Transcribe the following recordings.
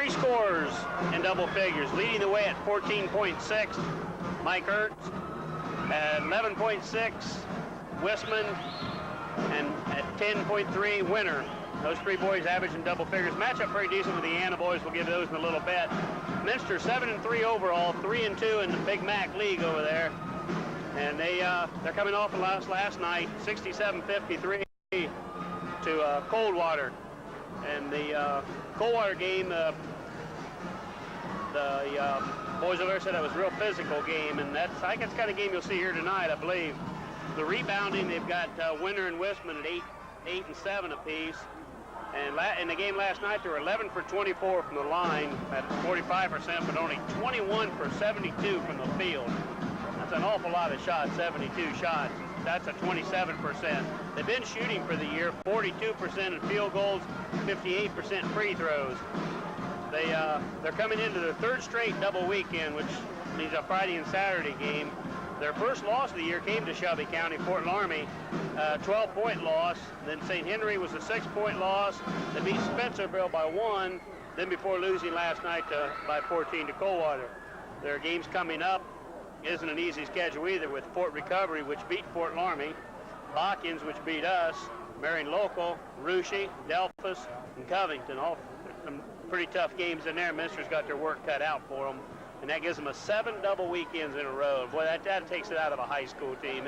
three scores in double figures. Leading the way at 14.6, Mike Ertz. At 11.6, Wissman. And at 10.3, Winter. Those three boys averaging double figures. Match up pretty decent with the Anna boys. We'll give those in a little bit. Minster 7-3 overall, 3-2 in the Big Mac League over there. And they're coming off of last night, 67-53 to Coldwater. And the Coldwater game, the boys over there said that was a real physical game, and I think that's the kind of game you'll see here tonight, I believe. The rebounding, they've got Winter and Wissman at 8 and 7 apiece. And in the game last night, they were 11 for 24 from the line at 45%, but only 21 for 72 from the field. That's an awful lot of shots, 72 shots. That's a 27%. They've been shooting for the year, 42% in field goals, 58% free throws. They're coming into their third straight double weekend, which means a Friday and Saturday game. Their first loss of the year came to Shelby County, Fort Laramie, 12-point loss. Then St. Henry was a 6-point loss. They beat Spencerville by 1, then before losing last night by 14 to Coldwater. Their games coming up isn't an easy schedule either, with Fort Recovery, which beat Fort Laramie, Hawkins, which beat us, Marion Local, Russia, Delphus, and Covington. All some pretty tough games in there. Minster's got their work cut out for them. And that gives them 7 double weekends in a row. Boy, that takes it out of a high school team.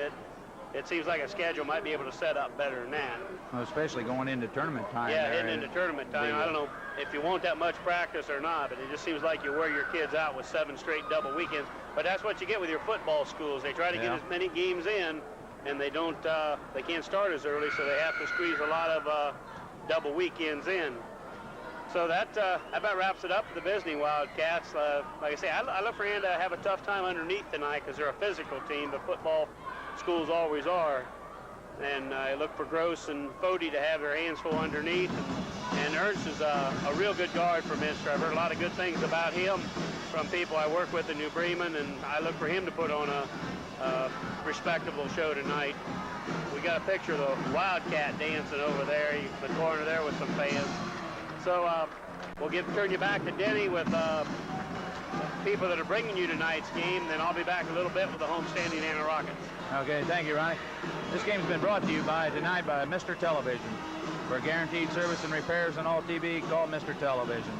It seems like a schedule might be able to set up better than that. Well, especially going into tournament time. Yeah, heading into tournament time. I don't know if you want that much practice or not, but it just seems like you wear your kids out with 7 straight double weekends. But that's what you get with your football schools. They try to get as many games in, and they can't start as early, so they have to squeeze a lot of double weekends in. So that about wraps it up for the visiting Wildcats. Like I say, I look for him to have a tough time underneath tonight because they're a physical team, but football schools always are. And I look for Gross and Fody to have their hands full underneath. And Ernst is a real good guard for Minster. I've heard a lot of good things about him from people I work with in New Bremen, and I look for him to put on a respectable show tonight. We got a picture of the Wildcat dancing over there in the corner there with some fans. So we'll turn you back to Denny with people that are bringing you tonight's game. Then I'll be back a little bit with the homestanding Anna Rockets. Okay, thank you, Ronnie. This game's been brought to you tonight by Mr. Television. For guaranteed service and repairs on all TV, call Mr. Television.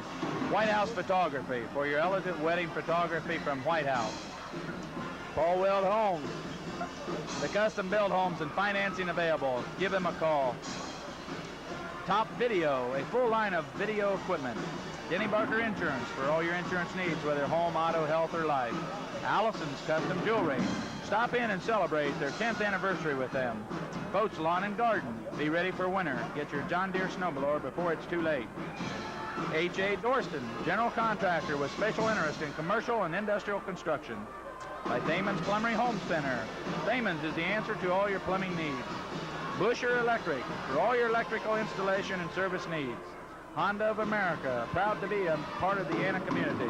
White House Photography, for your elegant wedding photography from White House. Paul Weld Homes, the custom build homes and financing available. Give him a call. Top Video, a full line of video equipment. Denny Barker Insurance for all your insurance needs, whether home, auto, health, or life. Allison's Custom Jewelry. Stop in and celebrate their 10th anniversary with them. Boats Lawn and Garden. Be ready for winter. Get your John Deere snowblower before it's too late. H.A. Dorston, general contractor with special interest in commercial and industrial construction. By Thaman's Plumbing Home Center. Thaman's is the answer to all your plumbing needs. Busher Electric, for all your electrical installation and service needs. Honda of America, proud to be a part of the Anna community.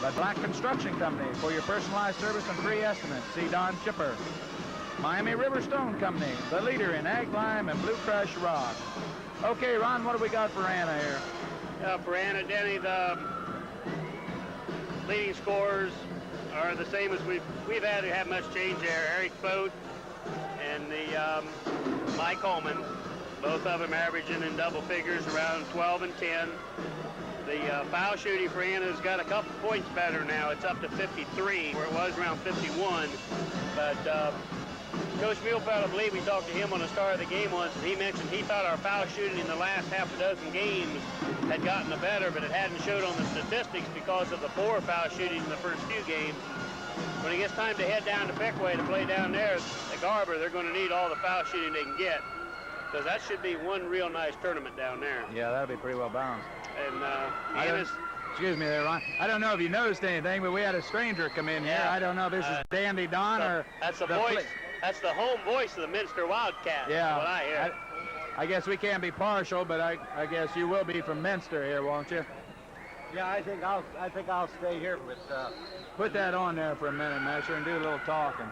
By Black Construction Company, for your personalized service and free estimates. See Don Chipper. Miami River Stone Company, the leader in ag lime and blue crush rock. Okay, Ron, what do we got for Anna here? For Anna, Denny, the leading scorers are the same as we've had to have much change there. Eric Fote and the Mike Holman, both of them averaging in double figures around 12 and 10. The foul shooting for Anna's got a couple points better now. It's up to 53, where it was around 51. But Coach Muehlfeld, I believe we talked to him on the start of the game once, and he mentioned he thought our foul shooting in the last half a dozen games had gotten better, but it hadn't showed on the statistics because of the poor foul shooting in the first few games. When it gets time to head down to Pickway to play down there at Garber, they're going to need all the foul shooting they can get, because that should be one real nice tournament down there. Yeah, that'll be pretty well balanced. And excuse me there, Ron. I don't know if you noticed anything, but we had a stranger come in here. I don't know if this is Dandy Don or... That's the voice. That's the home voice of the Minster Wildcats. Yeah. What I hear. I guess we can't be partial, but I guess you will be from Minster here, won't you? Yeah, I think I'll stay here with. Put that on there for a minute, Messer, and do a little talking.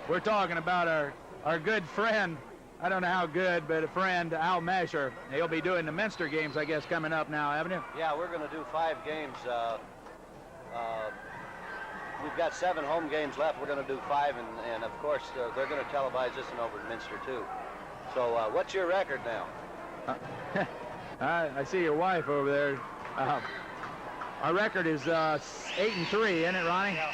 We're talking about our good friend I don't know how good, but a friend, Al Mesher, he'll be doing the Minster games, I guess, coming up now, haven't you? Yeah, we're going to do 5 games. We've got 7 home games left. We're going to do 5, and of course, they're going to televise this one over in Minster, too. So what's your record now? I see your wife over there. Our record is 8-3, isn't it, Ronnie? Yeah.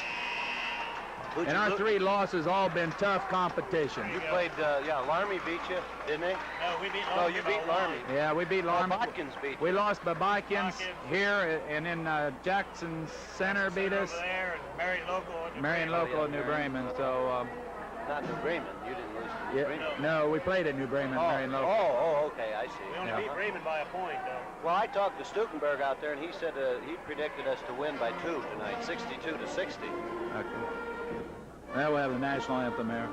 And our 3 losses all been tough competition. You played, Larmy beat you, didn't they? No, we beat No, you beat Larmy. Yeah, we beat Larmy. Botkins beat you. We lost by Bykins here, and then Jackson Center beat us. Over there, and Marion Local in New Bremen. So. Not New Bremen. You didn't lose to New Yeah, Bremen. no, we played at New Bremen, Marion Local. Okay, I see. We only beat Bremen by a point, though. Well, I talked to Stukenberg out there, and he said he predicted us to win by 2 tonight, 62-60. Okay. Well, we'll have the national anthem here.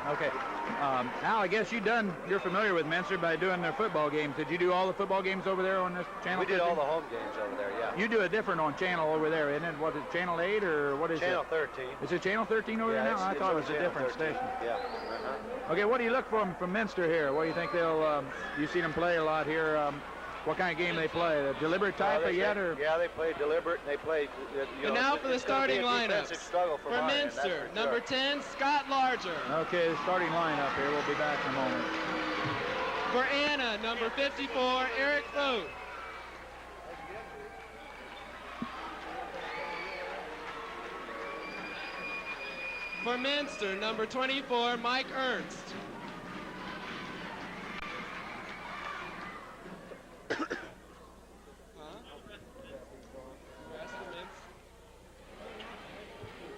Okay. Al, I guess you're familiar with Minster by doing their football games. Did you do all the football games over there on this channel? We did all the home games over there, yeah. You do it different on channel over there, isn't it? What is it, channel 8 or what is Channel it? 13. Is it channel 13 over there now? I thought it was a different 13. station. Yeah. Uh-huh. Okay, what do you look for from Minster here? What do you think they'll, you see them play a lot here. What kind of game they play? The deliberate type yet? Or? Yeah, they play deliberate, and they play, And now for the starting lineups. For Minster, number 10, Scott Larger. Okay, the starting lineup here. We'll be back in a moment. For Anna, number 54, Eric Fote. For Minster, number 24, Mike Ernst.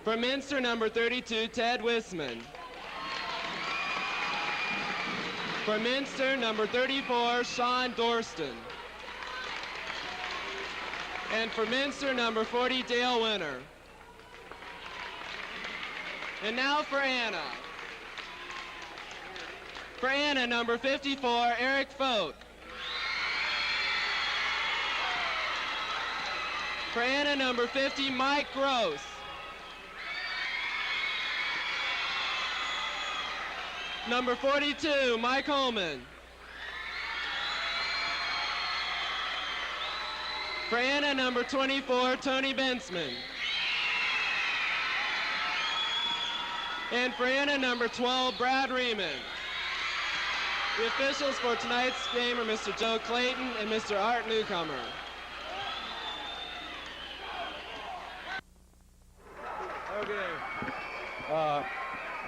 For Minster, number 32, Ted Wisman. For Minster, number 34, Sean Dorston. And for Minster, number 40, Dale Winter. And now for Anna. For Anna, number 54, Eric Fote. For Anna, number 50, Mike Gross. Number 42, Mike Holman. For Anna, number 24, Tony Bensman. And for Anna, number 12, Brad Riemann. The officials for tonight's game are Mr. Joe Clayton and Mr. Art Newcomer. Okay.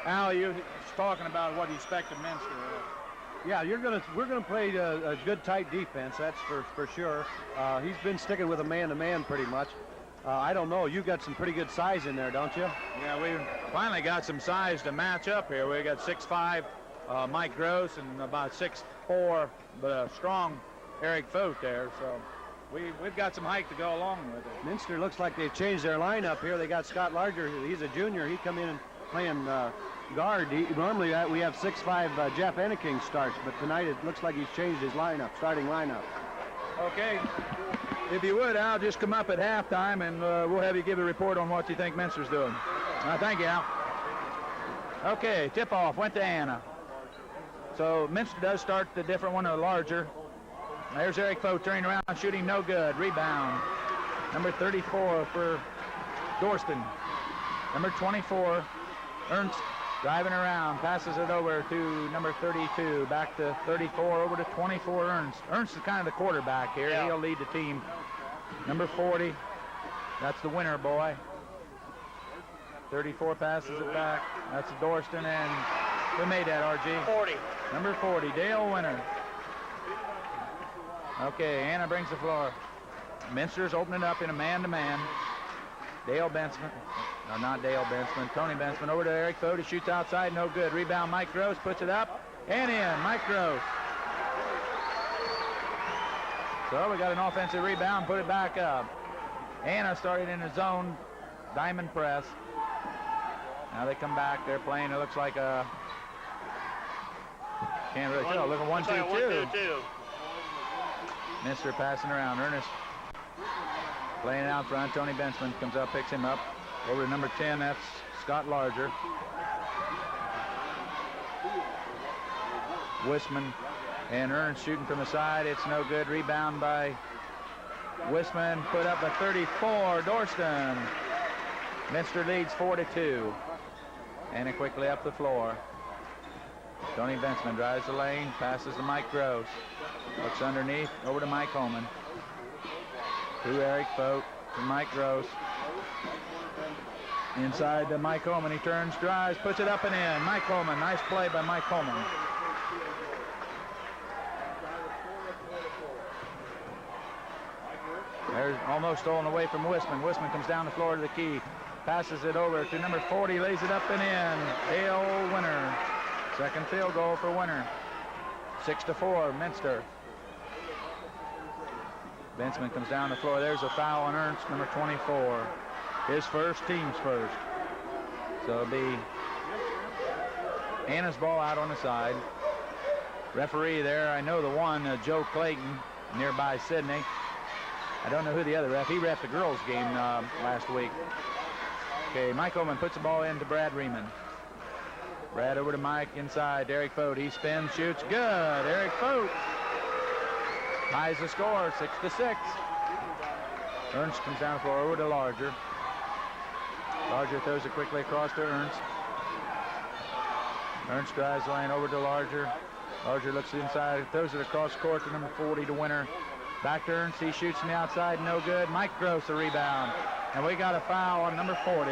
Al, you was talking about what you expect of Minster. Yeah, we're gonna play a good tight defense. That's for sure. He's been sticking with a man-to-man pretty much. I don't know. You got some pretty good size in there, don't you? Yeah, we finally got some size to match up here. We got 6'5", Mike Gross, and about 6'4", but a strong Eric Fote there. So we've got some height to go along with it. Minster looks like they've changed their lineup here. They got Scott Larger. He's a junior. He come in and playing guard. Normally we have 6'5" Jeff Enneking starts, but tonight it looks like he's changed his starting lineup. Okay. If you would, Al, just come up at halftime, and we'll have you give a report on what you think Minster's doing. Thank you, Al. Okay, tip-off went to Anna. So Minster does start the different one, a larger. There's Eric Fote turning around, shooting no good. Rebound. Number 34 for Dorston. Number 24, Ernst Driving around, passes it over to number 32, back to 34, over to 24, Ernst. Ernst is kind of the quarterback here. Yeah. He'll lead the team. Number 40, that's the winner boy. 34 passes it back. That's Dorston, and who made that, RG? 40. Number 40, Dale Winner. Okay, Anna brings the floor. Minster's opening up in a man-to-man. Dale Bensman, no, not Dale Bensman, Tony Bensman over to Eric Fote. He shoots outside, no good. Rebound, Mike Gross puts it up and in. Mike Gross. So we got an offensive rebound, put it back up. Anna started in a zone diamond press. Now they come back. They're playing. It looks like a. Can't really tell. Look at 1-2-2. Minster passing around. Ernest playing out front. Tony Bensman comes up, picks him up. Over to number 10. That's Scott Larger. Wisman and Ernst shooting from the side. It's no good. Rebound by Wisman. Put up a 34. Dorston. Minster leads 4-2. Anna quickly up the floor. Tony Bensman drives the lane, passes to Mike Gross. Looks underneath, over to Mike Holman. To Eric Fote, to Mike Gross. Inside to Mike Holman, he turns, drives, puts it up and in. Mike Holman, nice play by Mike Holman. There's almost stolen away from Wisman. Wisman comes down the floor to the key. Passes it over to number 40, lays it up and in. Dale Winner. Second field goal for Winner. 6-4, Minster. Bensman comes down the floor. There's a foul on Ernst, number 24. His first, team's first. So it'll be Anna's ball out on the side. Referee there, I know the one, Joe Clayton, nearby Sydney. I don't know who the other ref. He reffed the girls' game last week. Okay, Mike Holman puts the ball into Brad Riemann. Brad over to Mike inside. Eric Fote. He spins, shoots. Good. Eric Fote ties the score, 6-6. Ernst comes down the floor over to Larger. Larger throws it quickly across to Ernst. Ernst drives the lane over to Larger. Larger looks inside, throws it across court to number 40 to Winner. Back to Ernst. He shoots from the outside. No good. Mike Gross a rebound. And we got a foul on number 40.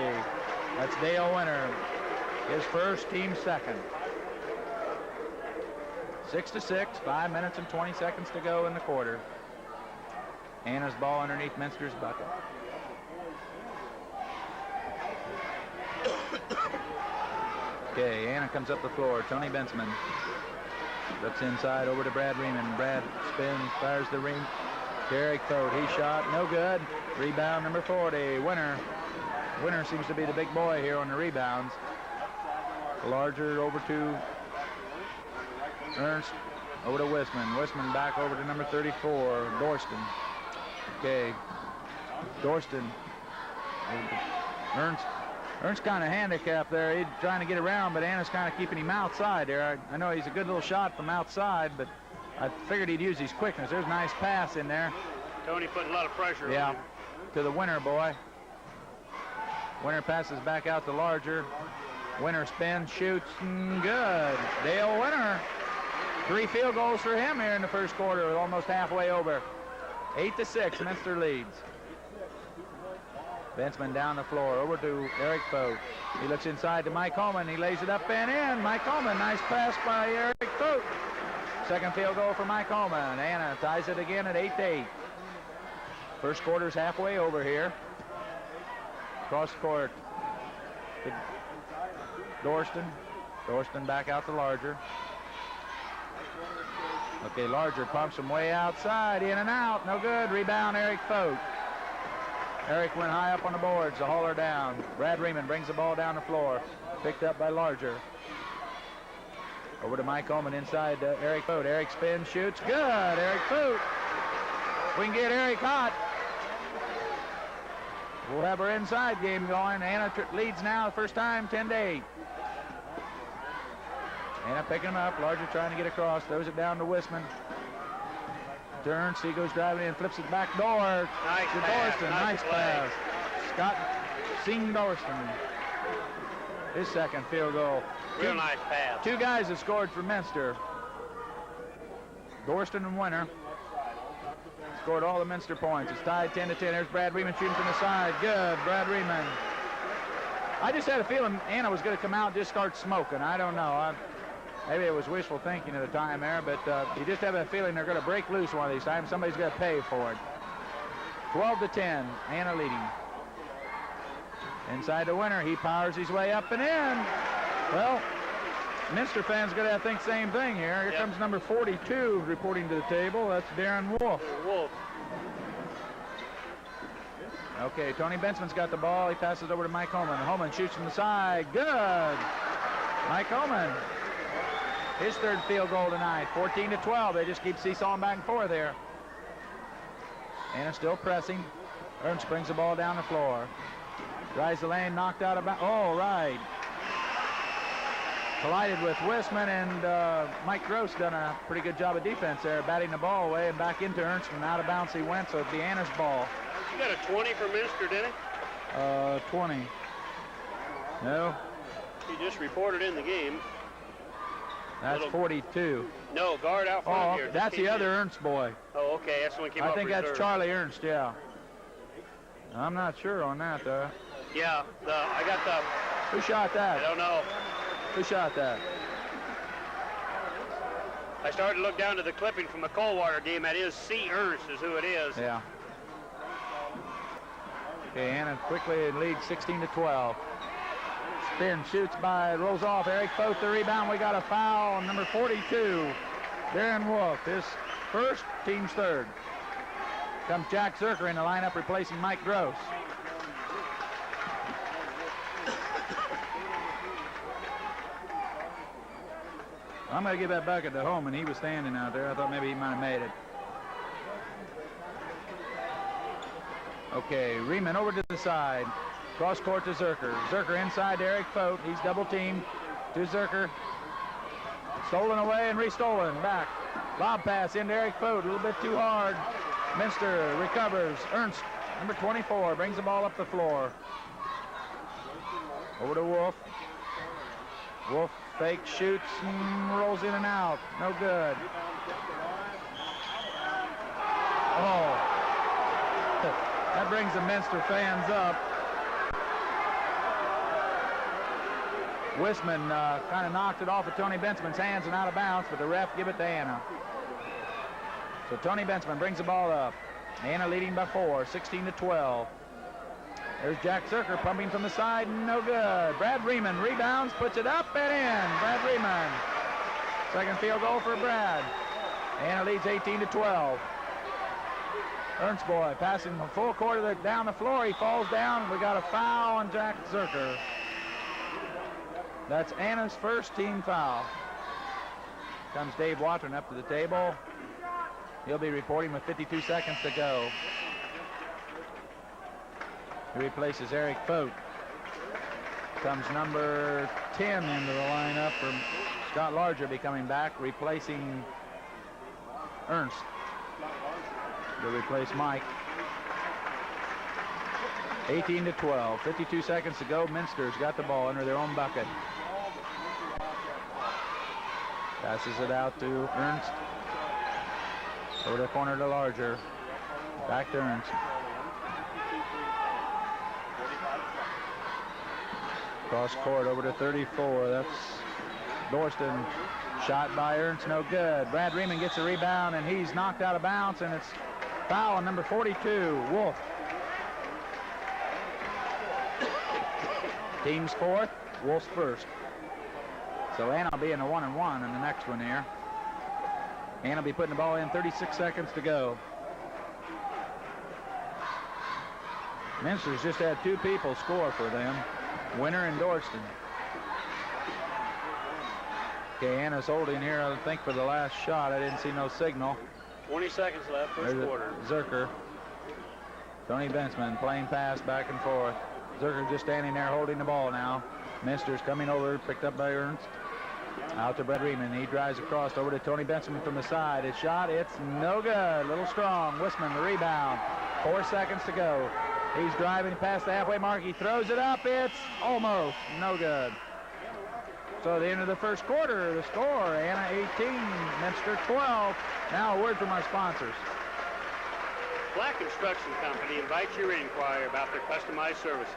That's Dale Winner. His first, team second. 6-6, 5 minutes and 20 seconds to go in the quarter. Anna's ball underneath Minster's bucket. Okay, Anna comes up the floor. Tony Bensman looks inside over to Brad Riemann. Brad spins, fires the ring. Eric Fote, he shot, no good. Rebound number 40, Winner. Winner seems to be the big boy here on the rebounds. Larger over to Ernst, over to Wisman. Wisman back over to number 34, Dorston. Okay, Dorston. Ernst kind of handicapped there. He's trying to get around, but Anna's kind of keeping him outside there. I know he's a good little shot from outside, but I figured he'd use his quickness. There's a nice pass in there. Tony putting a lot of pressure on him. To the Winner boy. Winner passes back out to Larger. Winner spins, shoots, good. Dale Winner. 3 field goals for him here in the first quarter, almost halfway over. 8-6, Minster leads. Bensman down the floor, over to Eric Fote. He looks inside to Mike Holman. He lays it up and in. Mike Holman, nice pass by Eric Fote. Second field goal for Mike Holman. Anna ties it again at 8-8. First quarter's halfway over here. Cross court. Dorston. Dorston back out to Larger. Okay, Larger pumps him way outside, in and out, no good. Rebound, Eric Fote. Eric went high up on the boards, the hauler down. Brad Riemann brings the ball down the floor. Picked up by Larger. Over to Mike Holman inside to Eric Fote. Eric spins, shoots, good. Eric Fote. We can get Eric hot. We'll have our inside game going. Anna leads now the first time, 10-8. Anna picking him up. Larger trying to get across. Throws it down to Wisman. Turns. He goes driving in. Flips it back door. Nice to pass. Dorston. Nice Nice pass. Scott Singh Dorston. his second field goal. Real nice pass. Two guys have scored for Minster. Dorston and Winter scored all the Minster points. It's tied 10-10. There's Brad Riemann shooting from the side. Good, Brad Riemann. I just had a feeling Anna was going to come out and just start smoking. I don't know. Maybe it was wishful thinking at the time there, but you just have a feeling they're going to break loose one of these times. Somebody's going to pay for it. 12-10, Anna leading. Inside the Winner, he powers his way up and in. Well, Minster fans going to think same thing here. Here comes number 42 reporting to the table. That's Darren Wolf. Okay, Tony Bensman's got the ball. He passes over to Mike Holman. Holman shoots from the side. Good. Mike Holman. His third field goal tonight. 14-12. They just keep seesawing back and forth here. Anna still pressing. Ernst brings the ball down the floor. Drives the lane, knocked out of bounds. Oh, right. Collided with Wisman, and Mike Gross done a pretty good job of defense there, batting the ball away and back into Ernst, and out of bounds he went, so it'll be Anna's ball. He got a 20 for Minster, didn't he? 20. No. He just reported in the game. That's 42. No, guard out front here. That's the other Ernst boy. Oh, okay, that's the one came I off think reserve. that's Charlie Ernst, yeah. I'm not sure on that, though. Yeah, I got the... Who shot that? I don't know. Who shot that? I started to look down to the clipping from the Coldwater game. That is C. Ernst is who it is. Yeah. Okay, Anna quickly leads 16-12. Spin, shoots by, rolls off. Eric Foth the rebound. We got a foul on number 42, Darren Wolf. His first, team's third. Comes Jack Zerker in the lineup replacing Mike Gross. I'm going to give that bucket to Holman. He was standing out there. I thought maybe he might have made it. Okay, Riemann over to the side. Cross court to Zerker. Zerker inside to Eric Fote. He's double teamed to Zerker. Stolen away and restolen. Back. Lob pass into Eric Fote. A little bit too hard. Minster recovers. Ernst, number 24, brings the ball up the floor. Over to Wolf. Wolf fake shoots and rolls in and out. No good. Oh. That brings the Minster fans up. Wisman kind of knocked it off of Tony Bensman's hands and out of bounds, but the ref give it to Anna. So Tony Bensman brings the ball up. Anna leading by 4, 16-12. There's Jack Zerker pumping from the side, no good. Brad Riemann rebounds, puts it up and in. Brad Riemann. Second field goal for Brad. Anna leads 18-12. Ernst boy passing the full court down the floor. He falls down. We got a foul on Jack Zerker. That's Anna's first team foul. Comes Dave Watron up to the table. He'll be reporting with 52 seconds to go. He replaces Eric Fote. Comes number 10 into the lineup for Scott Larger, be coming back, replacing Ernst. He'll replace Mike. 18-12, 52 seconds to go. Minster's got the ball under their own bucket. Passes it out to Ernst. Over the corner to Larger. Back to Ernst. Cross court over to 34. That's Dorston. Shot by Ernst, no good. Brad Riemann gets a rebound, and he's knocked out of bounds, and it's foul on number 42, Wolf. Team's fourth, Wolf's first. So Anna will be in a 1-and-1 in the next one here. Anna will be putting the ball in, 36 seconds to go. Minster's just had two people score for them, Winter and Dorston. Okay, Anna's holding here, I think, for the last shot. I didn't see no signal. 20 seconds left, first quarter. Zerker. Tony Bensman playing pass back and forth. Zerker just standing there holding the ball now. Minster's coming over, picked up by Ernst. Out to Brad Riemann. He drives across over to Tony Bensman from the side. His shot, it's no good. A little strong. Wisman, the rebound. 4 seconds to go. He's driving past the halfway mark. He throws it up. It's almost no good. So the end of the first quarter, the score, Anna 18, Minster 12. Now a word from our sponsors. Black Construction Company invites you to inquire about their customized services.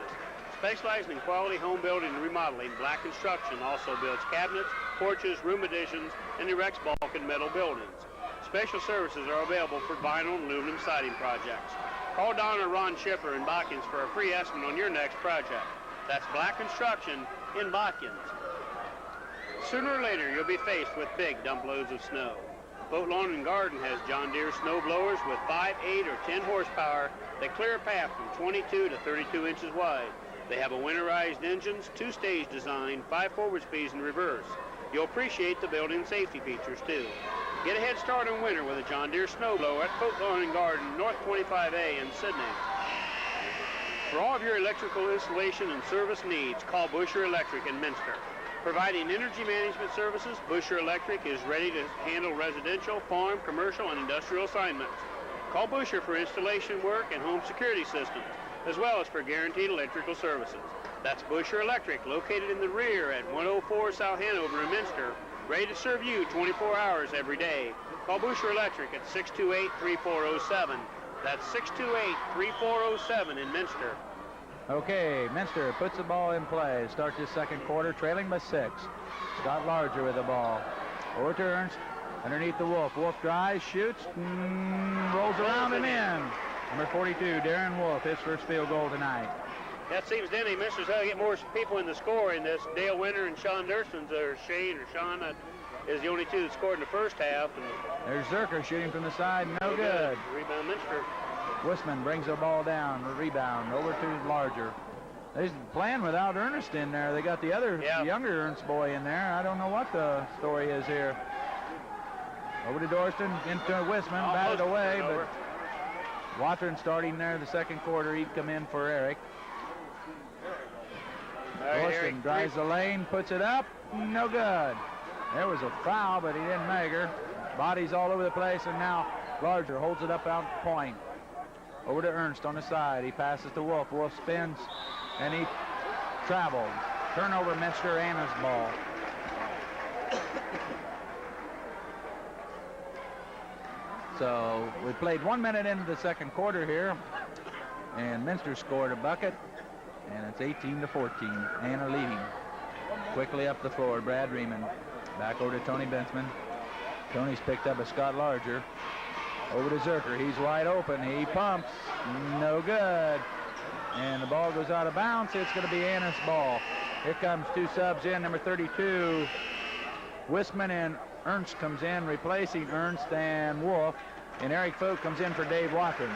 Specializing in quality home building and remodeling, Black Construction also builds cabinets, porches, room additions, and erects bulk and metal buildings. Special services are available for vinyl and aluminum siding projects. Call Don or Ron Shipper in Botkins for a free estimate on your next project. That's Black Construction in Botkins. Sooner or later, you'll be faced with big dump loads of snow. Boat Lawn and Garden has John Deere snow blowers with 5, 8, or 10 horsepower that clear a path from 22 to 32 inches wide. They have a winterized engines, 2-stage design, 5 forward speeds and reverse. You'll appreciate the building safety features too. Get a head start in winter with a John Deere snowblower at Boat Lawn and Garden, North 25A in Sydney. For all of your electrical installation and service needs, call Busher Electric in Minster. Providing energy management services, Busher Electric is ready to handle residential, farm, commercial, and industrial assignments. Call Busher for installation work and home security systems, as well as for guaranteed electrical services. That's Busher Electric, located in the rear at 104 South Hanover in Minster, ready to serve you 24 hours every day. Call Busher Electric at 628-3407. That's 628-3407 in Minster. Okay, Minster puts the ball in play. Starts his second quarter, trailing by 6. Scott Larger with the ball. Over to Ernst, underneath the Wolf. Wolf drives, shoots, rolls around and in. Number 42, Darren Wolf, his first field goal tonight. That seems to me Minster's got to get more people in the score in this. Dale Winter and Sean Durston's, or Shane or Sean, is the only two that scored in the first half. And there's Zerker shooting from the side, no good. Rebound Minster. Wisman brings the ball down, rebound, over to Larger. They're playing without Ernest in there. They got the other younger Ernst boy in there. I don't know what the story is here. Over to Dorston, into Wisman, batted away, but Watron starting there the second quarter. He'd come in for Eric. Dorston drives the lane, puts it up, no good. There was a foul, but he didn't make her. Bodies all over the place, and now Larger holds it up out point. Over to Ernst on the side. He passes to Wolf. Wolf spins, and he traveled. Turnover, Minster, Anna's ball. So we played 1 minute into the second quarter here, and Minster scored a bucket, and it's 18-14. Anna leading. Quickly up the floor, Brad Riemann. Back over to Tony Bensman. Tony's picked up a Scott Larger. Over to Zerker. He's wide open. He pumps. No good. And the ball goes out of bounds. It's going to be Anna's ball. Here comes two subs in. Number 32, Wisman, and Ernst comes in, replacing Ernst and Wolf. And Eric Fote comes in for Dave Watron.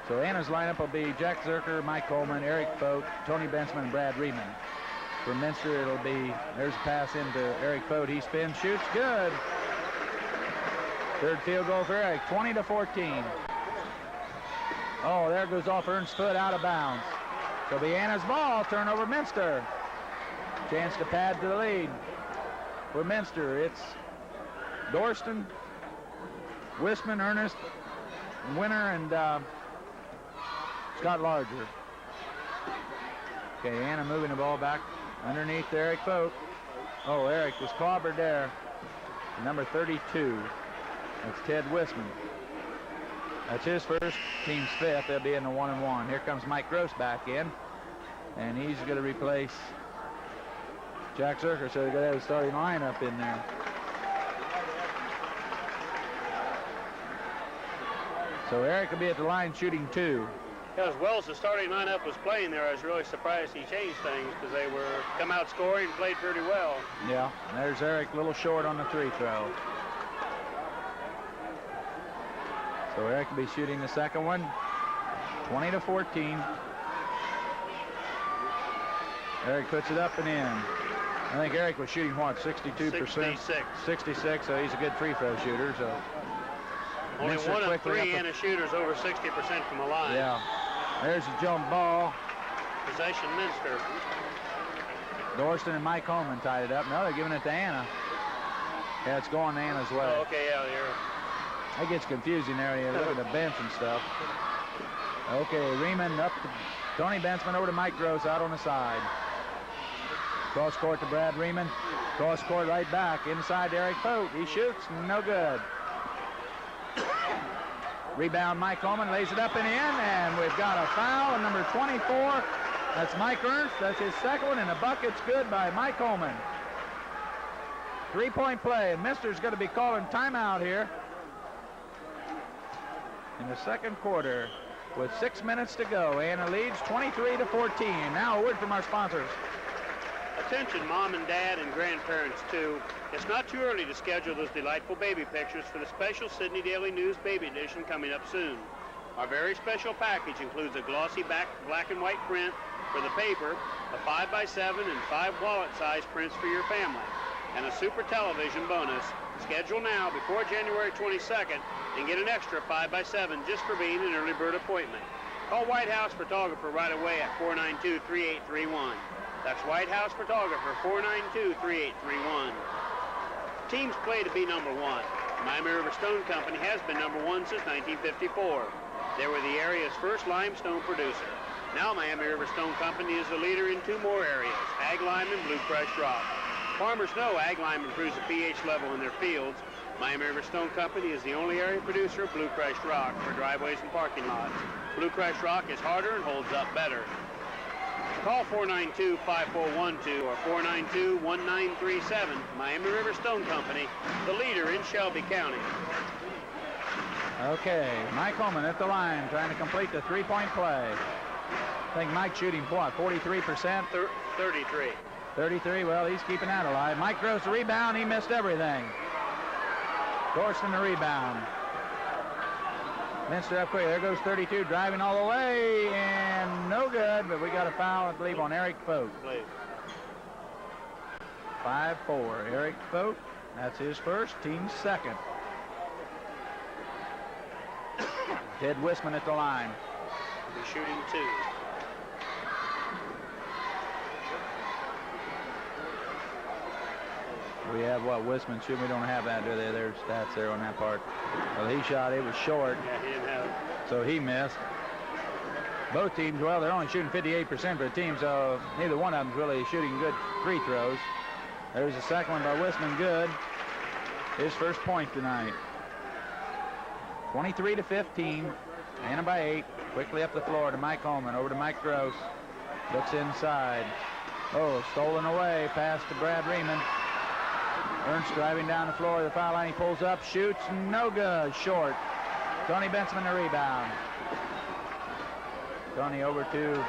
So Anna's lineup will be Jack Zerker, Mike Coleman, Eric Fote, Tony Bensman, and Brad Riemann. For Minster, it'll be, there's a pass into Eric Fote. He spins, shoots, good. Third field goal for Eric, 20-14. Oh, there goes off Ernst's foot, out of bounds. So it'll be Anna's ball, turnover Minster. Chance to pad to the lead. For Minster, it's Dorston, Wisman, Ernest, Winter, and Scott Larger. Okay, Anna moving the ball back underneath Eric Fote. Oh, Eric was clobbered there. Number 32. That's Ted Wisman. That's his first, team's fifth. They'll be in the 1-1. Here comes Mike Gross back in, and he's going to replace Jack Zerker, so they're going to have a starting lineup in there. So Eric will be at the line shooting 2. Yeah, as well as the starting lineup was playing there, I was really surprised he changed things because they were come out scoring and played pretty well. Yeah, and there's Eric, a little short on the free throw. So Eric will be shooting the second one, 20-14. Eric puts it up and in. I think Eric was shooting, what, 62%? 66, so he's a good free throw shooter. So only one of 3 Anna shooters over 60% from the line. Yeah. There's a jump ball. Possession Minster. Dorston and Mike Holman tied it up. No, they're giving it to Anna. Yeah, it's going to Anna as well. Oh, okay, yeah, That gets confusing there. You look at the bench and stuff. Okay, Riemann up to Tony Bensman, over to Mike Gross out on the side. Cross court to Brad Riemann. Cross court right back inside to Eric Pote. He shoots, no good. Rebound, Mike Coleman lays it up in the end, and we've got a foul on number 24. That's Mike Ernst. That's his second one, and the bucket's good by Mike Coleman. 3-point play, and Minster's going to be calling timeout here in the second quarter with 6 minutes to go. Anna leads 23-14. Now a word from our sponsors. Attention, mom and dad and grandparents, too. It's not too early to schedule those delightful baby pictures for the special Sydney Daily News Baby Edition coming up soon. Our very special package includes a glossy black and white print for the paper, a 5x7 and 5 wallet-sized prints for your family, and a super television bonus. Schedule now before January 22nd and get an extra 5x7 just for being an early bird appointment. Call White House Photographer right away at 492-3831. That's White House Photographer, 492-3831. Teams play to be number one. Miami River Stone Company has been number one since 1954. They were the area's first limestone producer. Now Miami River Stone Company is the leader in 2 more areas, ag lime and blue crushed rock. Farmers know ag lime improves the pH level in their fields. Miami River Stone Company is the only area producer of blue crushed rock for driveways and parking lots. Blue crushed rock is harder and holds up better. Call 492-5412 or 492-1937. Miami River Stone Company, the leader in Shelby County. Okay, Mike Coleman at the line trying to complete the 3-point play. I think Mike's shooting what, 43%? 33. 33, well, he's keeping that alive. Mike Gross the rebound, he missed everything. Dorston the rebound. Minster up quick, there goes 32, driving all the way, and no good, but we got a foul, I believe, on Eric Pote. 5-4, Eric Pote, that's his first, team's second. Ted Wisman at the line. He's shooting 2. We have what Wisman shooting. We don't have that, do they? There's stats there on that part. Well, he shot. It was short. Yeah, he didn't have it. So he missed. Both teams, well, they're only shooting 58% for the team, so neither one of them's really shooting good free throws. There's the second one by Wisman, good. His first point tonight. 23-15. Anna by 8. Quickly up the floor to Mike Coleman. Over to Mike Gross. Looks inside. Oh, stolen away. Pass to Brad Riemann. Ernst driving down the floor of the foul line. He pulls up, shoots, no good, short. Tony Bensman the rebound. Tony over to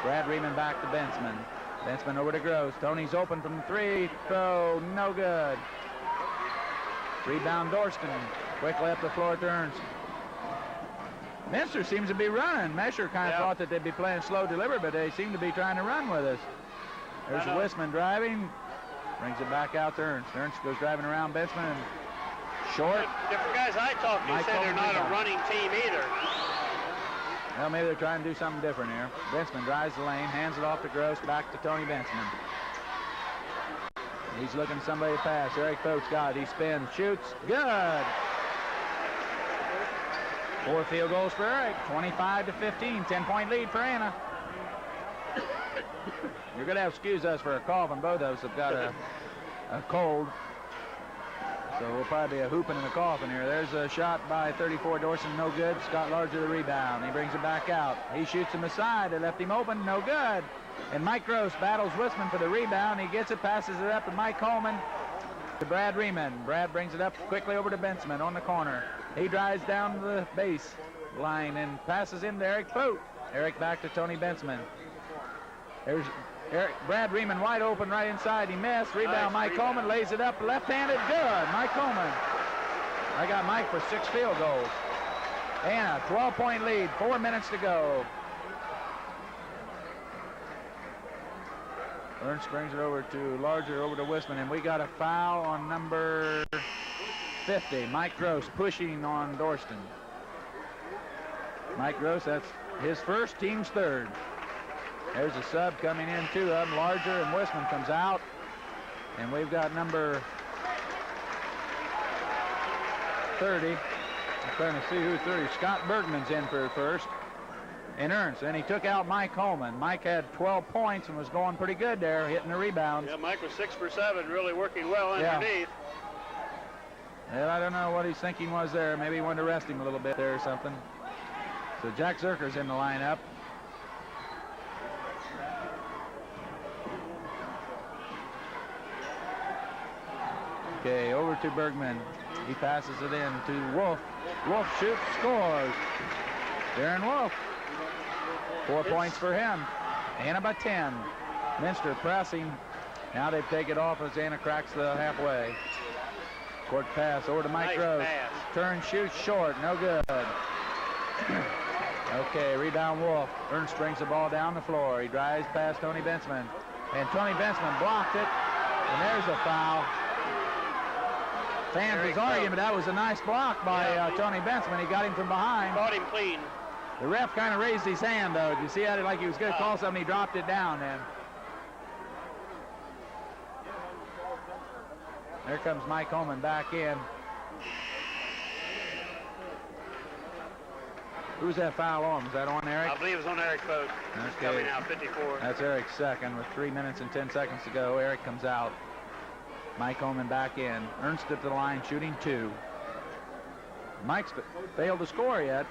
Brad Riemann, back to Bensman. Bensman over to Gross. Tony's open from 3, throw, no good. Rebound Dorston, quickly up the floor to Ernst. Minster seems to be running. Mesher kind of thought that they'd be playing slow delivery, but they seem to be trying to run with us. There's Wisman driving. Brings it back out to Ernst. Ernst goes driving around Bensman and short. Different guys I talked to say they're not a running team either. Well, maybe they're trying to do something different here. Bensman drives the lane, hands it off to Gross, back to Tony Bensman. He's looking for somebody to pass. Eric Pote's got it. He spins, shoots, good. 4 field goals for Eric. 25-15, 10-point lead for Anna. You're going to have to excuse us for a cough, and both of us have got a cold. So we'll probably be a hooping and a coughing here. There's a shot by 34 Dorston, no good. Scott Larger the rebound. He brings it back out. He shoots him aside. They left him open, no good. And Mike Gross battles Wisman for the rebound. He gets it, passes it up to Mike Coleman, to Brad Riemann. Brad brings it up quickly over to Bensman on the corner. He drives down to the base line and passes in to Eric Pote. Eric back to Tony Bensman. There's Brad Riemann wide open right inside. He missed. Rebound, Mike Coleman lays it up. Left-handed, good. Mike Coleman. I got Mike for 6 field goals. Anna, 12-point lead. 4 minutes to go. Ernst brings it over to Larger, over to Wisman, and we got a foul on number 50. Mike Gross pushing on Dorston. Mike Gross, that's his first, team's third. There's a sub coming in, 2 of them. Larger and Wisman comes out. And we've got number 30. I'm trying to see who 30. Scott Bergman's in for first. And Ernst. And he took out Mike Holman. Mike had 12 points and was going pretty good there, hitting the rebounds. Yeah, Mike was 6 for 7, really working well underneath. Well, I don't know what his thinking was there. Maybe he wanted to rest him a little bit there or something. So Jack Zerker's in the lineup. Okay, over to Bergman. He passes it in to Wolf. Wolf shoots, scores. Darren Wolf. 4 points for him. Anna by 10. Minster pressing. Now they take it off as Anna cracks the halfway. Court pass over to Mike Gross. Turn, shoots, short, no good. Okay, rebound Wolf. Ernst brings the ball down the floor. He drives past Tony Bensman. And Tony Bensman blocked it. And there's a foul. Fans was arguing, but that was a nice block by Tony Bensman. He got him from behind. Caught him clean. The ref kind of raised his hand, though. Did you see that? Like he was going to call something, he dropped it down then. There comes Mike Holman back in. Who's that foul on? Was that on Eric? I believe it was on Eric Pope. Okay. Coming out, 54. That's Eric's second with 3 minutes and 10 seconds to go. Eric comes out. Mike Holman back in. Ernst at the line shooting 2. Mike's failed to score yet.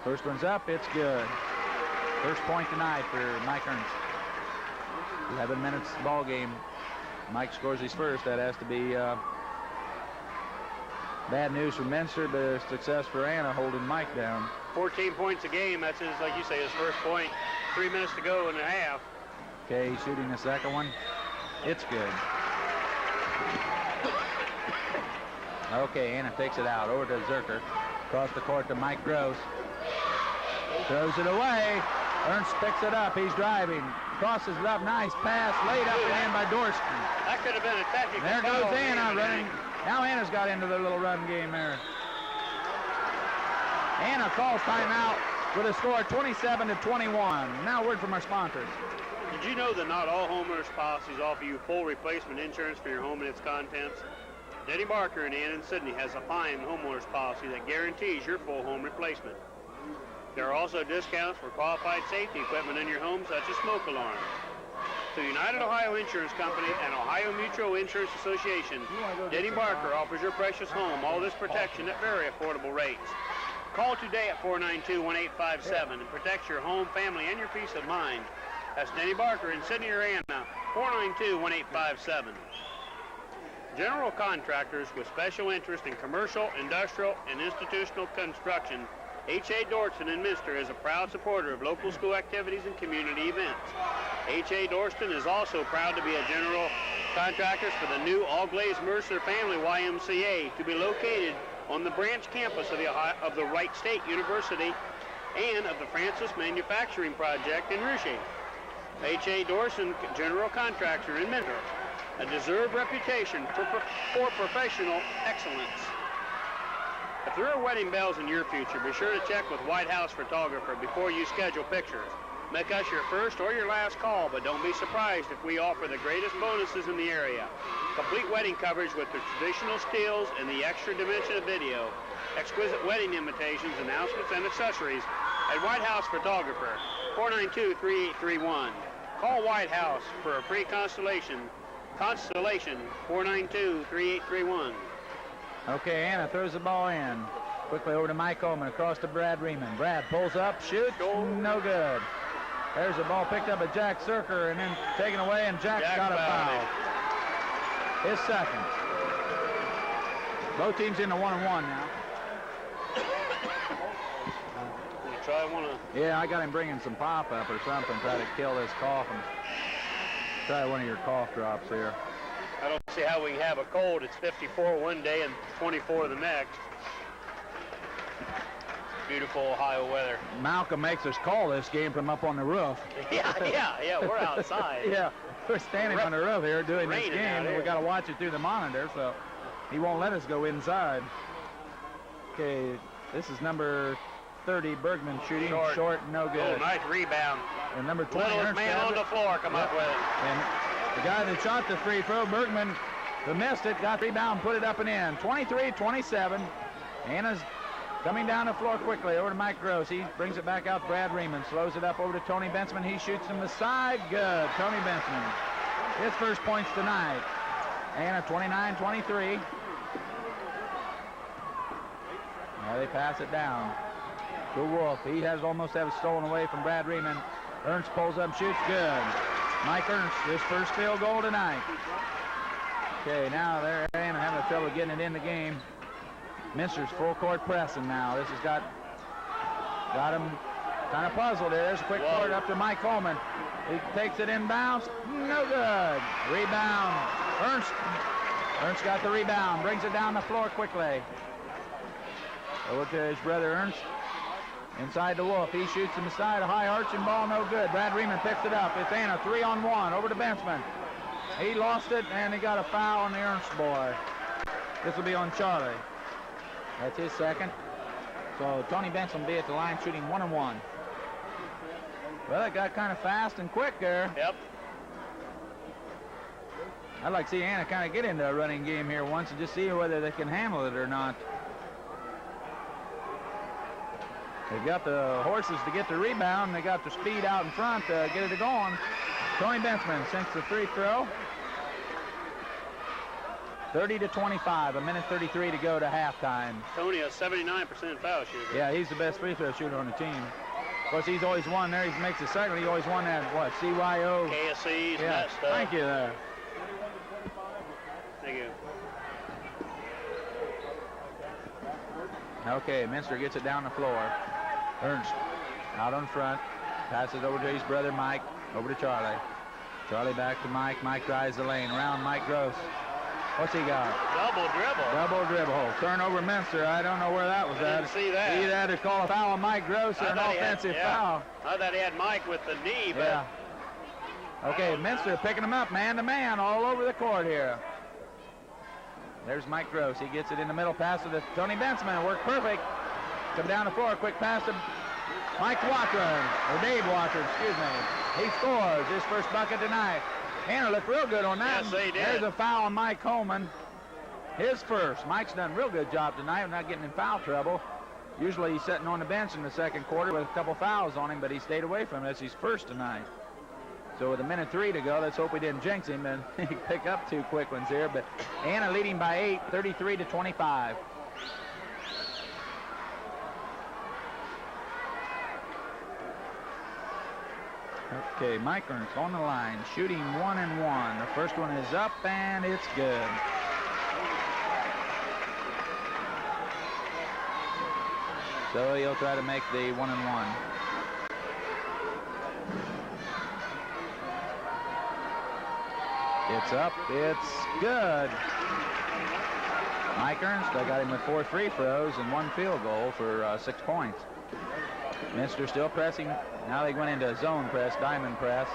First one's up, it's good. First point tonight for Mike Ernst. 11 minutes ball game. Mike scores his first. That has to be bad news for Minster, but a success for Anna holding Mike down. 14 points a game. That's his, like you say, his first point. 3 minutes to go and a half. Okay, he's shooting the second one. It's good. Okay, Anna takes it out. Over to Zerker. Across the court to Mike Gross. Throws it away. Ernst picks it up. He's driving. Crosses it up. Nice pass. Laid up and in by Dorsky. That could have been a technical There foul. goes Anna running. Now Anna's got into the little run game there. Anna calls timeout with a score 27-21. Now word from our sponsors. Did you know that not all homeowners policies offer you full replacement insurance for your home and its contents? Denny Barker in Ann and Sydney has a fine homeowners policy that guarantees your full home replacement. There are also discounts for qualified safety equipment in your home, such as smoke alarms. Through United Ohio Insurance Company and Ohio Mutual Insurance Association, Denny Barker offers your precious home all this protection at very affordable rates. Call today at 492-1857 and protect your home, family, and your peace of mind. That's Denny Barker in Sydney or Anna, 492-1857. General contractors with special interest in commercial, industrial, and institutional construction, H.A. Dorston in Minster is a proud supporter of local school activities and community events. H.A. Dorston is also proud to be a general contractor for the new All-Glaze Mercer Family YMCA to be located on the branch campus of the Wright State University and of the Francis Manufacturing Project in Rouge. H.A. Dorston, general contractor in Minster, a deserved reputation for professional excellence. If there are wedding bells in your future, be sure to check with White House Photographer before you schedule pictures. Make us your first or your last call, but don't be surprised if we offer the greatest bonuses in the area. Complete wedding coverage with the traditional stills and the extra dimension of video. Exquisite wedding invitations, announcements, and accessories at White House Photographer, 492-3831. Call White House for a free constellation. Constellation, 492-3831. Okay, Anna throws the ball in. Quickly over to Mike Holman, across to Brad Riemann. Brad pulls up, shoots, no good. There's the ball picked up by Jack Zerker and then taken away, and Jack's got a foul. His second. Both teams into 1-1 now. Try one of... Yeah, I got him bringing some pop up or something, try to kill this cough and try one of your cough drops here. I don't see how we can have a cold. It's 54 one day and 24 the next. Beautiful Ohio weather. Malcolm makes us call this game from up on the roof. Yeah, we're outside. Yeah, we're standing on the roof here doing this game, and we got to watch it through the monitor, so he won't let us go inside. Okay, this is number 30, Bergman shooting short, no good. Oh, nice rebound. And number 20, Littlest man on the floor come up with it. And the guy that shot the free throw, Bergman, who missed it, got the rebound, put it up and in. 23-27. Anna's coming down the floor quickly over to Mike Gross. He brings it back out. Brad Riemann slows it up over to Tony Bensman. He shoots from the side. Good. Tony Bensman. His first points tonight. Anna 29-23. Now they pass it down to Wolf. He has almost have it stolen away from Brad Riemann. Ernst pulls up, shoots. Good. Mike Ernst, his first field goal tonight. Okay, now they're having trouble getting it in the game. Minster's full court pressing now. This has got him kind of puzzled there. There's a quick court up to Mike Coleman. He takes it inbounds. No good. Rebound. Ernst got the rebound. Brings it down the floor quickly. Over to his brother Ernst. Inside the Wolf. He shoots from the side. A high arching ball. No good. Brad Riemann picks it up. It's Anna 3-on-1. Over to Bensman. He lost it, and he got a foul on the Ernst boy. This will be on Charlie. That's his second. So Tony Benson will be at the line shooting 1-on-1. Well, it got kind of fast and quick there. Yep. I'd like to see Anna kind of get into a running game here once and just see whether they can handle it or not. They got the horses to get the rebound. They got the speed out in front to get it going. Tony Bensman sinks the free throw. 30-25, a minute 33 to go to halftime. Tony, a 79% foul shooter. Yeah, he's the best free throw shooter on the team. Of course, he's always won there. He makes the second. He always won that, what, CYO? KSCs, yeah. that stuff. Thank you there. Thank you. Okay, Minster gets it down the floor. Ernst out on front. Passes over to his brother Mike. Over to Charlie. Charlie back to Mike. Mike drives the lane. Around Mike Gross. What's he got? Double dribble. Double dribble. Turnover Minster. I don't know where that was at. Didn't see that. He either had to call a foul on Mike Gross or an offensive foul. I thought he had Mike with the knee, but... Yeah. Okay, Minster picking him up man-to-man all over the court here. There's Mike Gross. He gets it in the middle. Pass to Tony Bensman. Worked perfect. Come down the floor. Quick pass to Mike Watron. Or Dave Watron, excuse me. He scores his first bucket tonight. Anna looked real good on that. Yes, they did. There's a foul on Mike Coleman. His first. Mike's done a real good job tonight of not getting in foul trouble. Usually he's sitting on the bench in the second quarter with a couple fouls on him, but he stayed away from it. That's his first tonight. So with a minute 3 to go, let's hope we didn't jinx him and he pick up 2 quick ones here. But Anna leading by 8, 33-25. Okay, Mike Ernst on the line, shooting 1-and-1. The first one is up, and it's good. So he'll try to make the 1-and-1. It's up, it's good. Mike Ernst, I got him with 4 free throws and 1 field goal for 6 points. Minster still pressing. Now they went into a zone press, diamond press.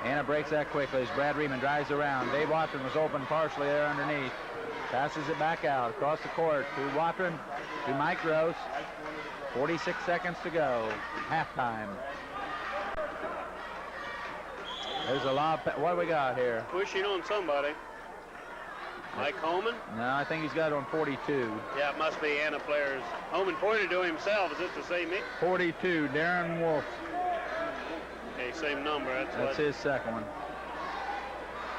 Anna breaks that quickly as Brad Riemann drives around. Dave Watron was open partially there underneath. Passes it back out across the court to Watron, to Mike Gross. 46 seconds to go. Halftime. There's a lot of, what do we got here? Pushing on somebody. Mike Holman? No, I think he's got it on 42. Yeah, it must be Anna players. Holman pointed to himself. Is this the same? 42, Darren Wolf. Okay, same number. That's his second one.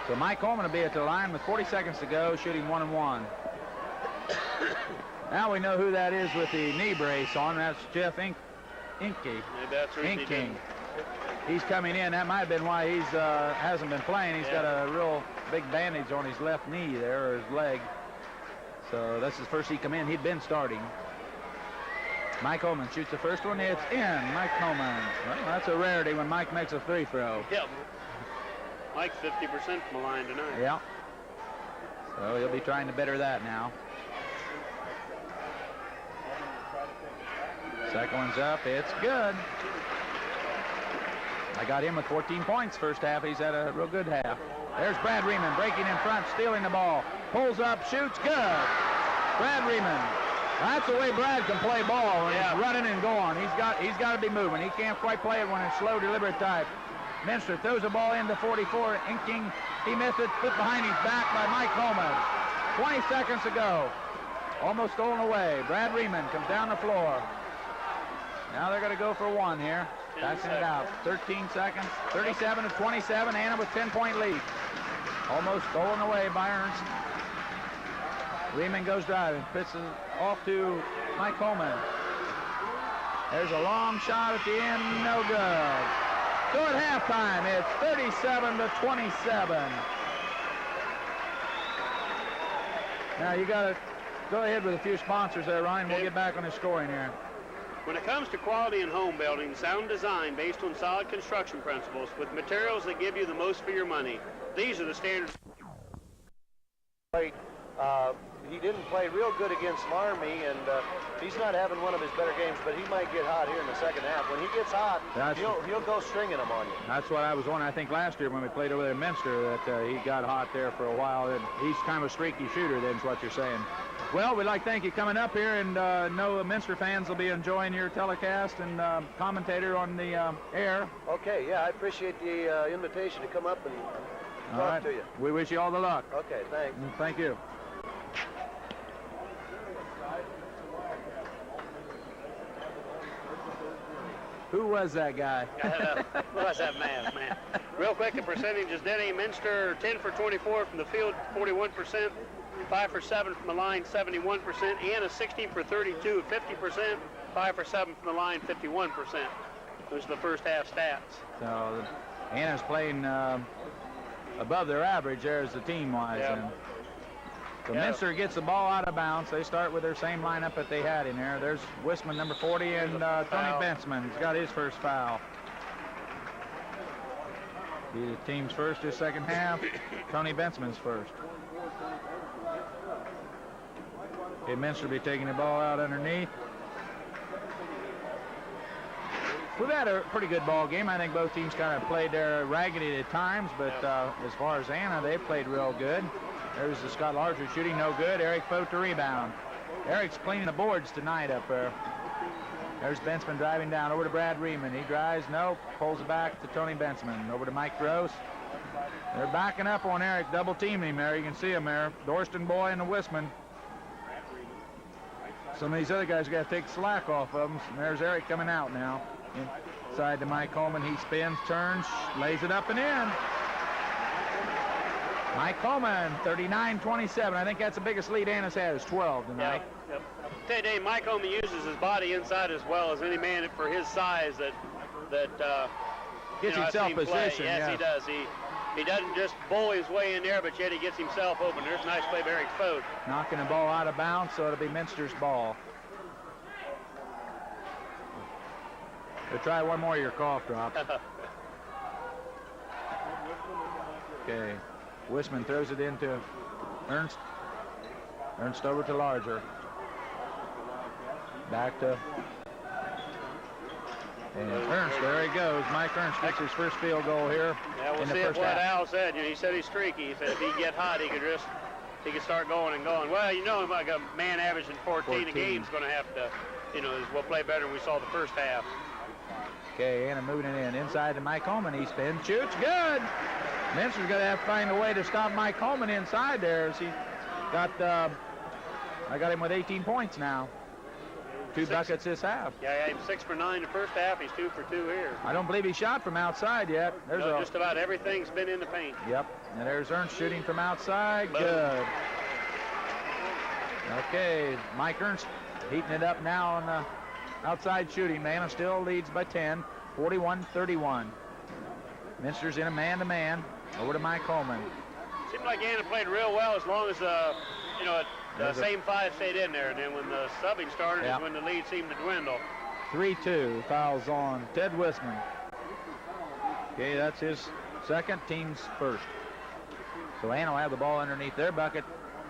So Mike Holman will be at the line with 40 seconds to go, shooting 1-and-1. Now we know who that is with the knee brace on. That's Jeff Inky. Maybe that's Inking. He's coming in. That might have been why he's hasn't been playing. He's got a real big bandage on his left knee there, or his leg. So that's his first he come in. He'd been starting. Mike Holman shoots the first one. It's in. Mike Holman. Well, that's a rarity when Mike makes a free throw. Yep. Mike's 50% from the line tonight. Yeah. So he'll be trying to better that now. Second one's up. It's good. I got him with 14 points first half. He's had a real good half. There's Brad Riemann breaking in front, stealing the ball. Pulls up, shoots, good. Brad Riemann. That's the way Brad can play ball when he's running and going. He's got to be moving. He can't quite play it when it's slow, deliberate type. Minster throws the ball into 44. Inking, he missed it. Put behind his back by Mike Coleman. 20 seconds to go. Almost stolen away. Brad Riemann comes down the floor. Now they're going to go for one here. Passing it out. 13 seconds. 37 to 27. Anna with 10-point lead. Almost stolen away by Ernst. Riemann goes driving. Puts it off to Mike Coleman. There's a long shot at the end. No good. So at halftime, it's 37 to 27. Now you got to go ahead with a few sponsors there, Ryan. We'll get back on the scoring here. When it comes to quality in home building, sound design based on solid construction principles with materials that give you the most for your money, these are the standards. He didn't play real good against Laramie, and he's not having one of his better games, but he might get hot here in the second half. When he gets hot, he'll go stringing them on you. That's what I was wondering. I think last year when we played over there in Minster that he got hot there for a while, and he's kind of a streaky shooter, then is what you're saying. Well, we'd like to thank you coming up here, and know Minster fans will be enjoying your telecast and commentator on the air. Okay, yeah, I appreciate the invitation to come up and talk to you. We wish you all the luck. Okay, thanks. Thank you. Who was that guy? Who was that man? Real quick, the percentages: Denny Minster 10 for 24 from the field, 41%. 5 for 7 from the line, 71%. Anna 16 for 32, 50%. 5 for 7 from the line, 51%. Those are the first half stats. So Anna's playing above their average there as the team-wise. Yep. So Minster gets the ball out of bounds. They start with their same lineup that they had in there. There's Wisman, number 40, and Tony Bensman. He's got his first foul. Be the team's first this second half. Tony Bensman's first. Okay, Minster will be taking the ball out underneath. We've had a pretty good ball game. I think both teams kind of played their raggedy at times, but as far as Anna, they played real good. There's the Scott Larger shooting, no good. Eric Fote to rebound. Eric's cleaning the boards tonight up there. There's Bensman driving down over to Brad Riemann. He drives, no, pulls it back to Tony Bensman. Over to Mike Gross. They're backing up on Eric, double teaming him there. You can see him there. Dorston Boy and the Wisman. Some of these other guys got to take slack off of them. And there's Eric coming out now. Inside to Mike Coleman. He spins, turns, lays it up and in. Mike Coleman, 39-27. I think that's the biggest lead Anna's had is 12 tonight. Yep. Tell you, Dave, Mike Coleman uses his body inside as well as any man for his size that gets himself positioned. Yes, he does. He doesn't just bowl his way in there, but yet he gets himself open. There's a nice play by Eric Fote. Knocking the ball out of bounds, so it'll be Minster's ball. We'll try one more of your cough drops. Okay. Wisman throws it into Ernst. Ernst over to Larger. Back to... And Ernst, there he goes. Mike Ernst gets his first field goal here. Yeah, we'll see what Al said. He said he's streaky. He said if he get hot, he could start going and going. Well, like a man averaging 14 a game's going to have to, we'll play better than we saw the first half. Okay, Anna moving it in. Inside to Mike Coleman. He spins, shoots, good. Minster's going to have to find a way to stop Mike Coleman inside there. As he got, I got him with 18 points now. 2 buckets this half. Yeah, he was 6 for 9 the first half. He's 2 for 2 here. I don't believe he shot from outside yet. Just about everything's been in the paint. Yep. And there's Ernst shooting from outside. Boom. Good. Okay, Mike Ernst heating it up now on the outside shooting. Anna still leads by 10, 41-31. Minster's in a man-to-man. Over to Mike Coleman. Seemed like Anna played real well as long as the same 5 stayed in there. And then when the subbing started is when the lead seemed to dwindle. 3-2 fouls on Ted Wisman. Okay, that's his second, team's first. So Anna will have the ball underneath their bucket,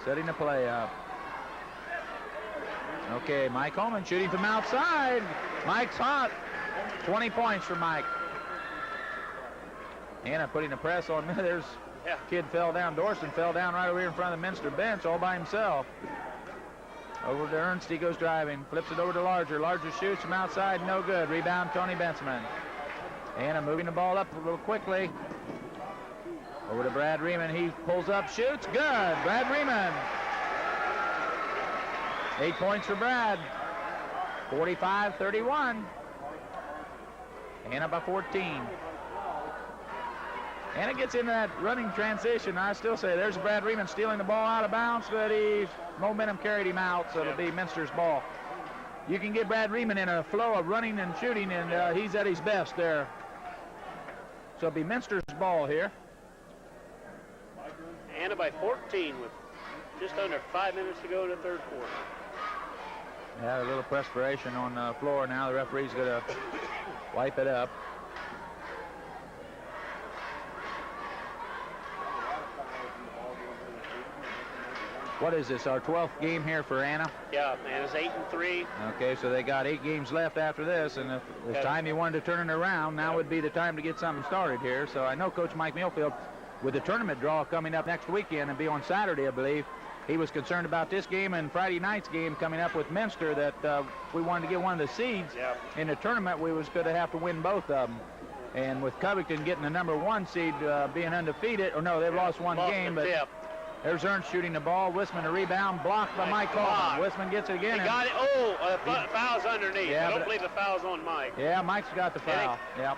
setting the play up. Okay, Mike Coleman shooting from outside. Mike's hot. 20 points for Mike. Anna putting a press on me. There's kid fell down. Dorston fell down right over here in front of the Minster bench all by himself. Over to Ernst. He goes driving. Flips it over to Larger. Larger shoots from outside. No good. Rebound, Tony Bensman. Anna moving the ball up a little quickly. Over to Brad Riemann. He pulls up, shoots. Good. Brad Riemann. 8 points for Brad. 45-31. Anna by 14. Anna gets into that running transition. I still say there's Brad Riemann stealing the ball out of bounds, but momentum carried him out, so it'll be Minster's ball. You can get Brad Riemann in a flow of running and shooting, and he's at his best there. So it'll be Minster's ball here. Anna by 14 with just under 5 minutes to go to the third quarter. Yeah, a little perspiration on the floor now. The referee's going to wipe it up. What is this, our 12th game here for Anna? Yeah, Anna's 8-3. Okay, so they got 8 games left after this, and if it's time you wanted to turn it around, now would be the time to get something started here. So I know Coach Mike Millfield, with the tournament draw coming up next weekend and be on Saturday, I believe, he was concerned about this game and Friday night's game coming up with Minster, that we wanted to get one of the seeds in the tournament. We was going to have to win both of them. And with Covington getting the number 1 seed, being undefeated, or no, they've lost one game, but there's Ernst shooting the ball. Wisman a rebound, blocked by Mike Coleman. Wisman gets it again. He got it. Oh, foul's underneath. Yeah, I don't believe the foul's on Mike. Yeah, Mike's got the foul. Yep.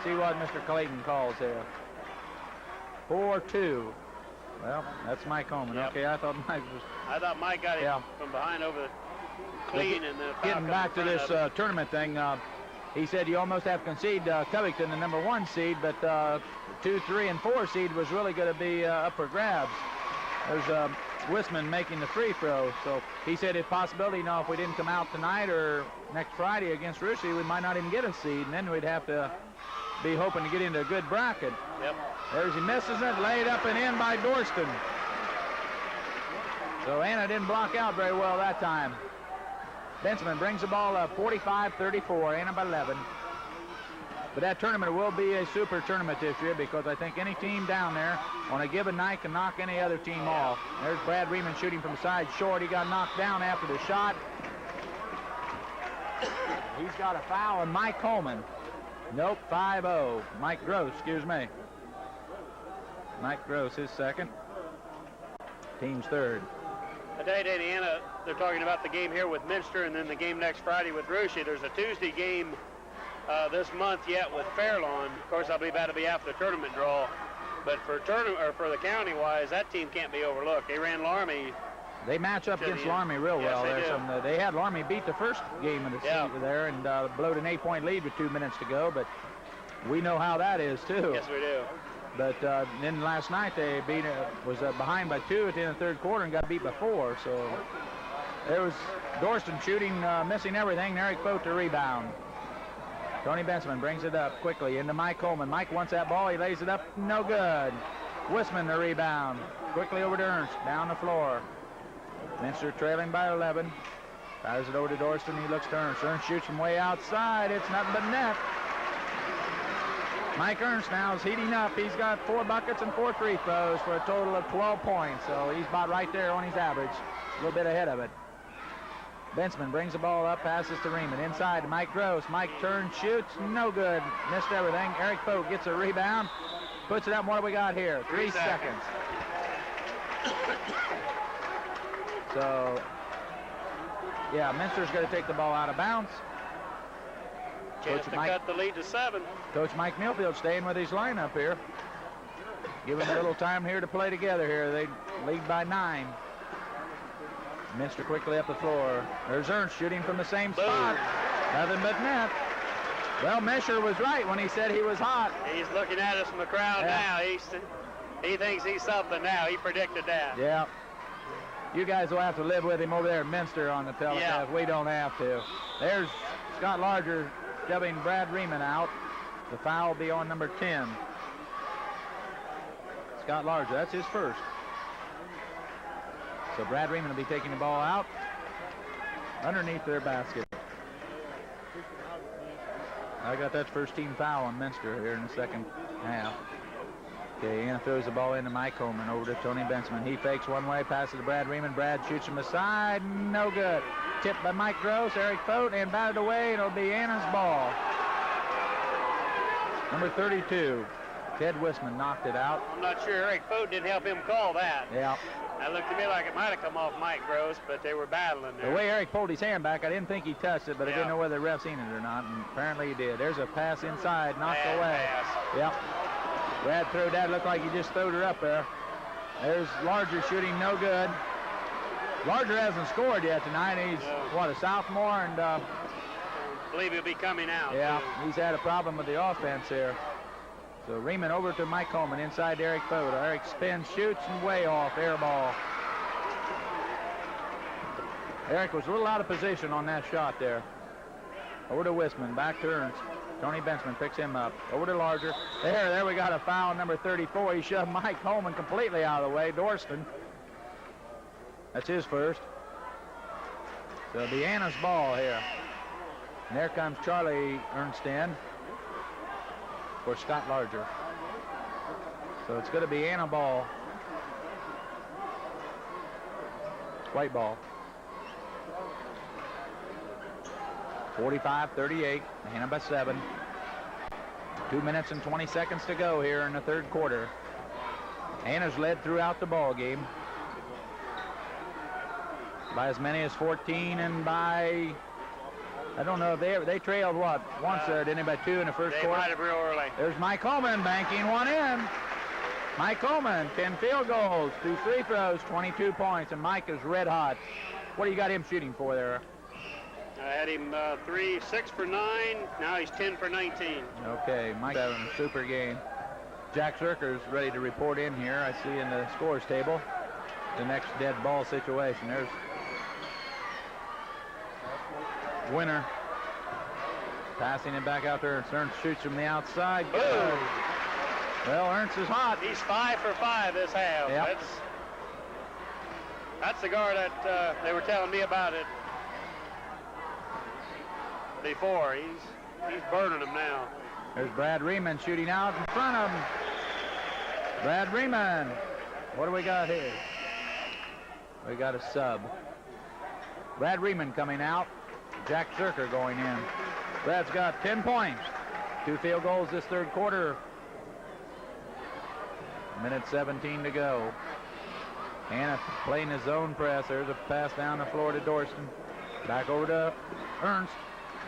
See what Mr. Clayton calls here. 4-2. Well, that's Mike Coleman. Yep. Okay, I thought Mike got it from behind over the clean, and then getting back to this tournament thing. He said you almost have to concede Covington, the number 1 seed, but 2, 3, and 4 seed was really going to be up for grabs. There's Wisman making the free throw. So he said if possibility, if we didn't come out tonight or next Friday against Russia, we might not even get a seed, and then we'd have to be hoping to get into a good bracket. Yep. There's he misses it, laid up and in by Dorston. So Anna didn't block out very well that time. Benjamin brings the ball up, 45-34, Anna by 11. But that tournament will be a super tournament this year, because I think any team down there on a given night can knock any other team off. There's Brad Riemann shooting from the side short. He got knocked down after the shot. He's got a foul on Mike Coleman. Nope, 5-0. Mike Gross, excuse me. Mike Gross, his second. Team's third. I tell you, Indiana, they're talking about the game here with Minster and then the game next Friday with Russia. There's a Tuesday game this month yet with Fairlawn. Of course, I believe that'll be after the tournament draw. But for the county-wise, that team can't be overlooked. They ran Laramie. They match up against Laramie real well. They had Laramie beat the first game of the season there and blowed an 8-point lead with 2 minutes to go. But we know how that is too. Yes, we do. But then last night they was behind by 2 at the end of the third quarter and got beat by 4. So there was Dorston shooting, missing everything. Eric Fote to rebound. Tony Benjamin brings it up quickly into Mike Coleman. Mike wants that ball. He lays it up. No good. Wisman the rebound. Quickly over to Ernst. Down the floor. Minster trailing by 11. Fires it over to Dorston. He looks to Ernst. Ernst shoots from way outside. It's nothing but net. Mike Ernst now is heating up. He's got 4 buckets and 4 free throws for a total of 12 points. So he's about right there on his average. A little bit ahead of it. Benjamin brings the ball up, passes to Riemann. Inside to Mike Gross. Mike turns, shoots, no good. Missed everything. Eric Fote gets a rebound, puts it up. What do we got here? 3 seconds. So, yeah, Minster's going to take the ball out of bounds. Chance to cut the lead to 7. Coach Mike Millfield staying with his lineup here. Giving a little time here to play together here. They lead by 9. Minster quickly up the floor. There's Ernst shooting from the same spot. Nothing but net. Well, Mesher was right when he said he was hot. He's looking at us from the crowd now. He thinks he's something now. He predicted that. Yeah. You guys will have to live with him over there at Minster on the telecast. Yeah. We don't have to. There's Scott Larger shoving Brad Riemann out. The foul will be on number 10. Scott Larger, that's his first. So Brad Riemann will be taking the ball out underneath their basket. I got that first team foul on Minster here in the second half. Okay, Anna throws the ball into Mike Coleman over to Tony Benjamin. He fakes one way, passes to Brad Riemann. Brad shoots from the side, no good. Tipped by Mike Gross, Eric Fote, and batted away. It'll be Anna's ball. Number 32, Ted Wisman knocked it out. I'm not sure Eric Fote didn't help him call that. Yeah. That looked to me like it might have come off Mike Gross, but they were battling there. The way Eric pulled his hand back, I didn't think he touched it, but I Yeah. didn't know whether the ref seen it or not, and apparently he did. There's a pass inside, knocked Bad away. pass. Yep. Brad threw that, looked like he just throwed her up there. There's Larger shooting, no good. Larger hasn't scored yet tonight. He's, what, a sophomore, and I believe he'll be coming out. yeah, too. he's had a problem with the offense here. So Riemann over to Mike Coleman, inside to Eric Fote. Eric spins, shoots, and way off, air ball. Eric was a little out of position on that shot there. Over to Wisman, back to Ernst. Tony Bentzman picks him up. Over to Larger. There we got a foul, number 34. He shoved Mike Coleman completely out of the way. Dorston. That's his first. So it'll be Anna's ball here. And there comes Charlie Ernst in for Scott Larger. So it's going to be Anna ball. White ball. 45-38, Anna by 7. 2 minutes and 20 seconds to go here in the third quarter. Anna's led throughout the ball game by as many as 14, and by, I don't know, they trailed what, once there, didn't they, by 2 in the first They quarter? might have real early. There's Mike Coleman banking one in. Mike Coleman, 10 field goals, 2 free throws, 22 points, and Mike is red hot. What do you got him shooting for there? I had him 6 for 9. Now he's 10 for 19. Okay, Mike having a super game. Jack Zerker's ready to report in here. I see in the scores table the next dead ball situation. There's Winner passing it back out there. Ernst shoots from the outside. Good. Well, Ernst is hot. He's 5 for 5 this half. Yep. That's the guard that they were telling me about it before. He's burning them now. There's Brad Riemann shooting out in front of him. Brad Riemann. What do we got here? We got a sub. Brad Riemann coming out. Jack Zerker going in. Brad's got 10 points. 2 field goals this third quarter. Minute 17 to go. Anna playing his zone press. There's a pass down the floor to Dorston. Back over to Ernst.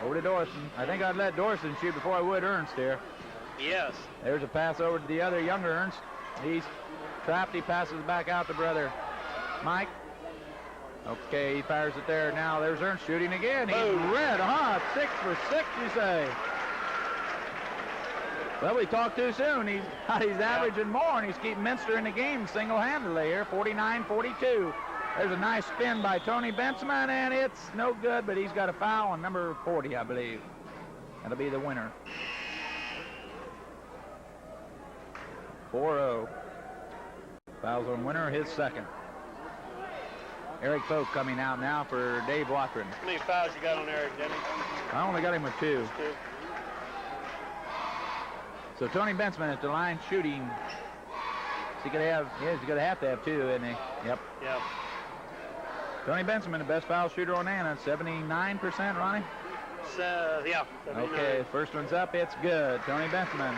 Over to Dorston. I think I'd let Dorston shoot before I would Ernst here. Yes. There's a pass over to the other younger Ernst. He's trapped. He passes back out to brother Mike. Okay, he fires it there. Now there's Ernst shooting again. He's red hot. 6 for 6, you say. Well, we talked too soon. He's averaging more, and he's keeping Minster in the game single-handedly here. 49-42. There's a nice spin by Tony Bentzman, and it's no good, but he's got a foul on number 40, I believe. That'll be the winner. 4-0. Fouls on Winner, his second. Eric Fote coming out now for Dave Watron. How many fouls you got on Eric, Denny? I only got him with 2. Just 2. So Tony Bentzman at the line shooting. He's going to have to have 2, isn't he? Yep. Yep. Tony Bentzman, the best foul shooter on Anna, 79%, Ronnie? Yeah. 79. Okay, first one's up, it's good. Tony Bentzman.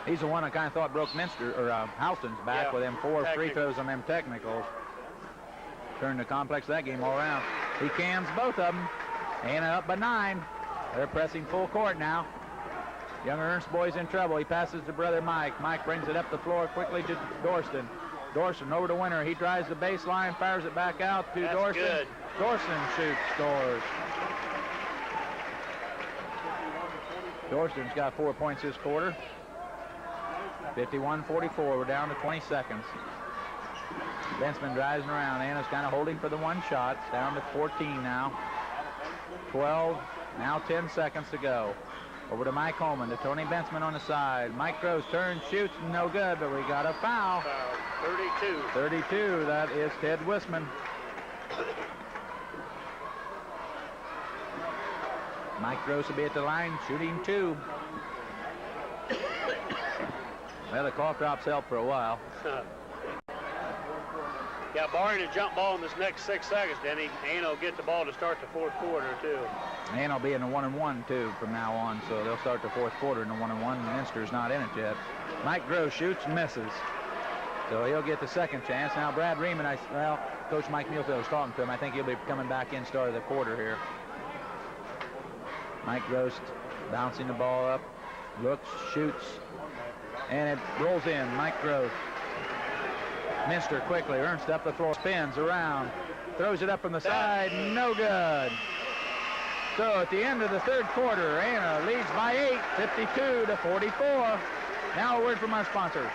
He's the one I kind of thought broke Minster, or Houston's back with them 4 free throws on them technicals. Turned the complex of that game all around. He cans both of them. Anna up by 9. They're pressing full court now. Younger Ernst boy's in trouble. He passes to brother Mike. Mike brings it up the floor quickly to Dorston. Dorston over to Winner. He drives the baseline, fires it back out to Dorston. Good. Dorston shoots, scores. Dorston's got 4 points this quarter. 51-44. We're down to 20 seconds. Bentzman drives around. Anna's kind of holding for the one shot. It's down to 14 now. 12. Now 10 seconds to go. Over to Mike Coleman, to Tony Bentzman on the side. Mike Gross turns, shoots, no good, but we got a foul. 32. 32, that is Ted Wisman. Mike Gross will be at the line, shooting 2. Well, the cough drops help for a while. Yeah, barring a jump ball in this next 6 seconds, Denny, Anna will get the ball to start the fourth quarter, too. Anna will be in the 1-and-1, too, from now on, so they'll start the fourth quarter in the 1-and-1. Minster's not in it yet. Mike Gross shoots and misses, so he'll get the second chance. Now, Brad Riemann, well, Coach Mike Muehlfeld was talking to him. I think he'll be coming back in start of the quarter here. Mike Gross bouncing the ball up, looks, shoots, and it rolls in. Mike Gross. Minster quickly, Ernst up the floor, spins around, throws it up from the side, no good. So at the end of the third quarter, Anna leads by 8, 52-44. Now a word from our sponsor.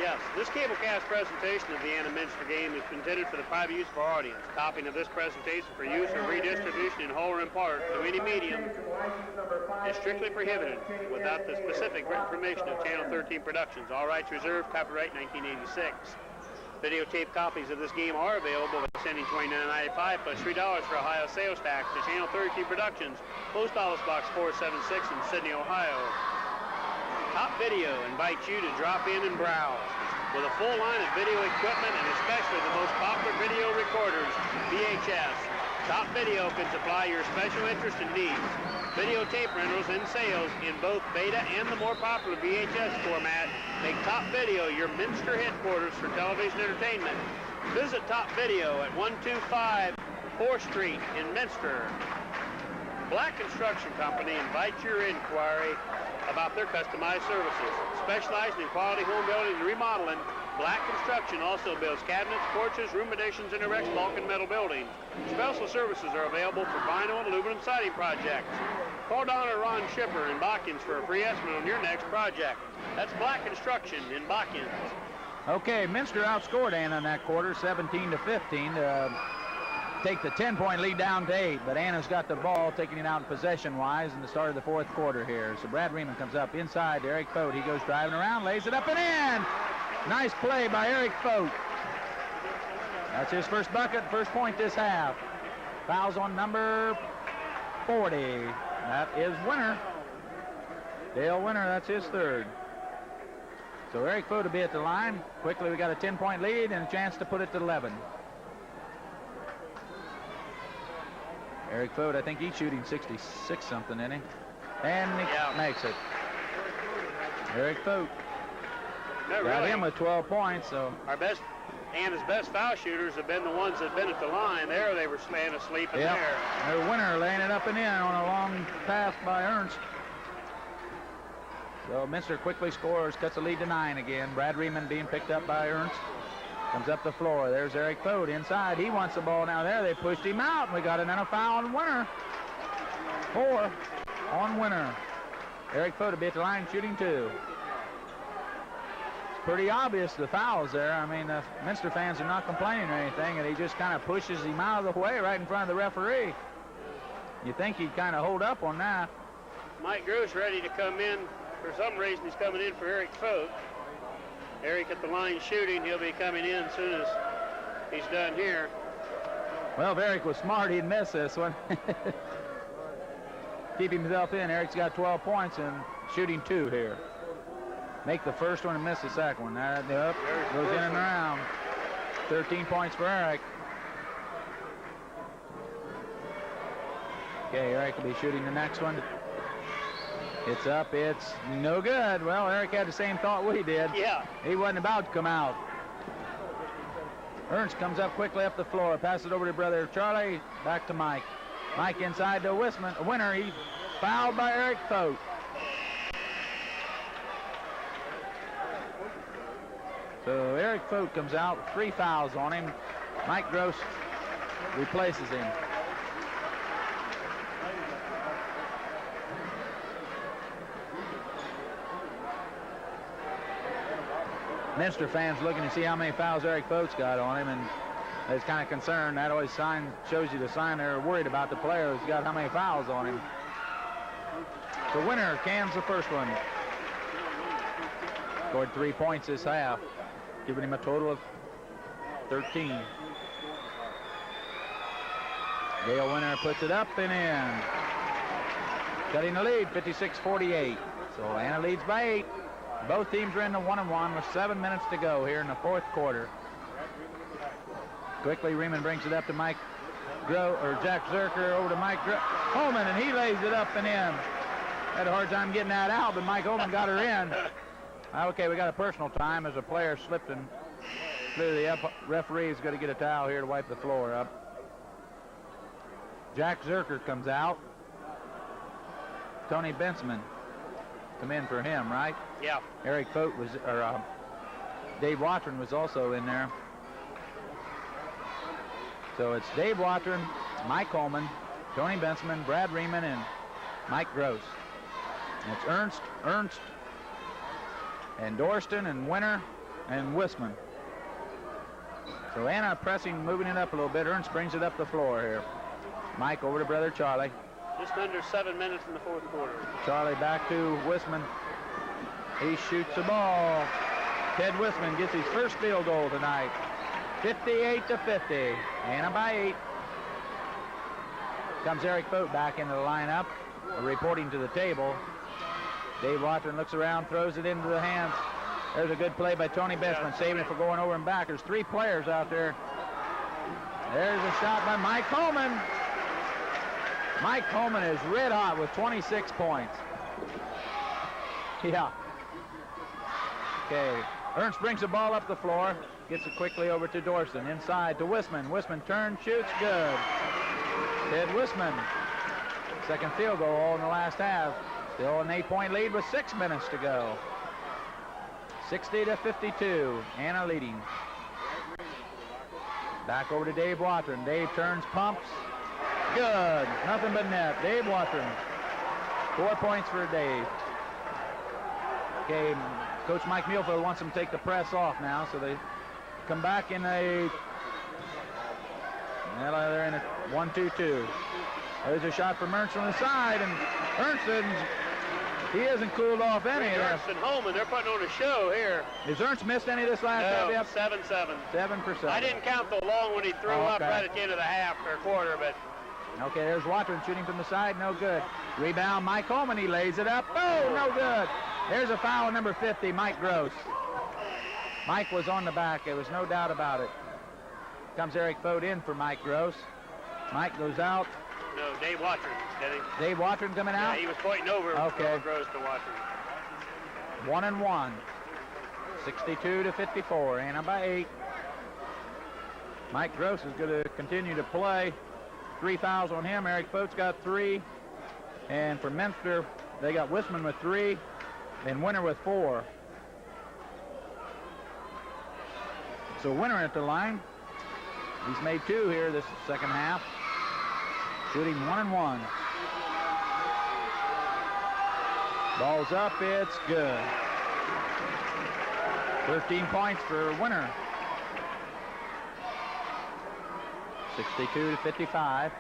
Yes, this cablecast presentation of the Anna Minster game is intended for the private use of our audience. Copying of this presentation for use or redistribution in whole or in part through any medium is strictly prohibited without the specific written permission of Channel 13 Productions. All rights reserved, copyright 1986. Videotape copies of this game are available by sending $29.95 plus $3 for Ohio sales tax to Channel 13 Productions, Post Office Box 476 in Sydney, Ohio. Top Video invites you to drop in and browse. With a full line of video equipment and especially the most popular video recorders, VHS, Top Video can supply your special interest and needs. Videotape rentals and sales in both beta and the more popular VHS format make Top Video your Minster headquarters for television entertainment. Visit Top Video at 125 4th Street in Minster. Black Construction Company invites your inquiry about their customized services. Specializing in quality home building and remodeling, Black Construction also builds cabinets, porches, room additions, and erects bulk and metal buildings. Special services are available for vinyl and aluminum siding projects. Call Don or Ron Shipper in Botkins for a free estimate on your next project. That's Black Construction in Botkins. Okay, Minster outscored Anna in that quarter, 17-15, to take the 10-point lead down to 8. But Anna's got the ball, taking it out possession-wise in the start of the fourth quarter here. So Brad Riemann comes up inside to Eric Fote. He goes driving around, lays it up and in. Nice play by Eric Fote. That's his first bucket, first point this half. Fouls on number 40. That is Winter. Dale Winter, that's his third. So Eric Fote will be at the line. Quickly, we got a 10-point lead and a chance to put it to 11. Eric Fote, I think he's shooting 66 something, isn't he? And he makes it. Eric Fote. No, got really. him with 12 points, so. Anna's best foul shooters have been the ones that have been at the line. There, they were staying asleep in there. Their Winner laying it up and in on a long pass by Ernst. So Minster quickly scores, cuts the lead to 9 again. Brad Riemann being picked up by Ernst. Comes up the floor. There's Eric Fote inside. He wants the ball now there. They pushed him out, and we got another foul on Winner. 4 on Winner. Eric Fote will be at the line shooting 2. Pretty obvious the fouls there. I mean, the Minster fans are not complaining or anything, and he just kind of pushes him out of the way right in front of the referee. You think he'd kind of hold up on that. Mike Gross ready to come in. For some reason, he's coming in for Eric Fote. Eric at the line shooting. He'll be coming in as soon as he's done here. Well, if Eric was smart, he'd miss this one. Keep himself in. Eric's got 12 points and shooting 2 here. Make the first one and miss the second one. That up, goes in and around. 13 points for Eric. Okay, Eric will be shooting the next one. It's up, it's no good. Well, Eric had the same thought we did. Yeah. He wasn't about to come out. Ernst comes up quickly up the floor, passes it over to brother Charlie, back to Mike. Mike inside to Winner. He fouled by Eric Fote. So Eric Fote comes out, 3 fouls on him. Mike Gross replaces him. Minster fans looking to see how many fouls Eric Fote's got on him, and is kind of concerned. That always shows you the sign they're worried about the player who's got how many fouls on him. So Winner cans the first one. Scored 3 points this half, giving him a total of 13. Dale Winner puts it up and in. Cutting the lead, 56-48. So Anna leads by 8. Both teams are in the 1-and-1 with 7 minutes to go here in the fourth quarter. Quickly, Riemann brings it up to Jack Zerker, over to Mike Holman, and he lays it up and in. Had a hard time getting that out, but Mike Holman got her in. Okay, we got a personal time as a player slipped and clearly the referee is going to get a towel here to wipe the floor up. Jack Zerker comes out. Tony Bensman come in for him, right? Yeah. Eric Fote was, or Dave Watron was also in there. So it's Dave Watron, Mike Holman, Tony Bensman, Brad Riemann, and Mike Gross. And it's Ernst, and Dorston, and Winter, and Wisman. So Anna pressing, moving it up a little bit. Ernst brings it up the floor here. Mike over to brother Charlie. Just under 7 minutes in the fourth quarter. Charlie back to Wisman. He shoots the ball. Ted Wisman gets his first field goal tonight. 58-50. Anna by 8. Comes Eric Fote back into the lineup, reporting to the table. Dave Watron looks around, throws it into the hands. There's a good play by Tony Bensman, saving it for going over and back. There's 3 players out there. There's a shot by Mike Holman. Mike Holman is red hot with 26 points. Yeah. Okay. Ernst brings the ball up the floor. Gets it quickly over to Dorston. Inside to Wisman. Wisman turns, shoots, good. Ted Wisman. Second field goal all in the last half. Still an 8-point lead with 6 minutes to go. 60-52. Anna leading. Back over to Dave Watron. Dave turns, pumps. Good. Nothing but net. Dave Watron. 4 points for Dave. Okay, Coach Mike Muehlfeld wants them to take the press off now, so they come back in a... Well, they're in a 1-2-2. There's a shot from Ernst on the side, and Ernst, he hasn't cooled off any of that. Ernst and Holman, they're putting on a show here. Has Ernst missed any of this last half? Yep. 7-7. 7%. I didn't count the long when he threw up right at the end of the half or quarter, but... Okay, there's Watron shooting from the side, no good. Rebound, Mike Holman, he lays it up. Oh, no good. There's a foul, number 50, Mike Gross. Mike was on the back, there was no doubt about it. Comes Eric Fote in for Mike Gross. Mike goes out. No, Dave Watron, did he? Dave Watron coming out? Yeah, he was pointing over okay. Gross to Watron. 1-1. 62-54, Anna by 8. Mike Gross is going to continue to play. 3 fouls on him. Eric Fote's got 3. And for Minster, they got Wisman with 3 and Winter with 4. So Winter at the line. He's made 2 here this second half. Shooting 1-1. Ball's up, it's good. 13 points for Winter. 62-55.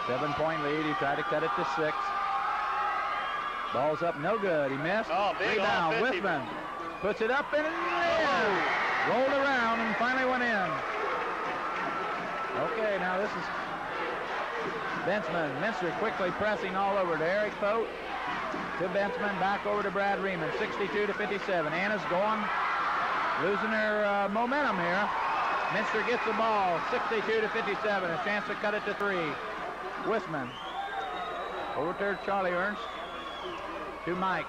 7-point lead. He tried to cut it to 6. Ball's up, no good. He missed. Oh, big rebound. Wisman puts it up and in. Rolled around and finally went in. Okay, now this is Bensman. Minster quickly pressing all over to Eric Fote. To Bensman, back over to Brad Riemann. 62-57. Anna's going, losing her momentum here. Minster gets the ball, 62-57, a chance to cut it to 3. Wisman. Over to Charlie Ernst. To Mike.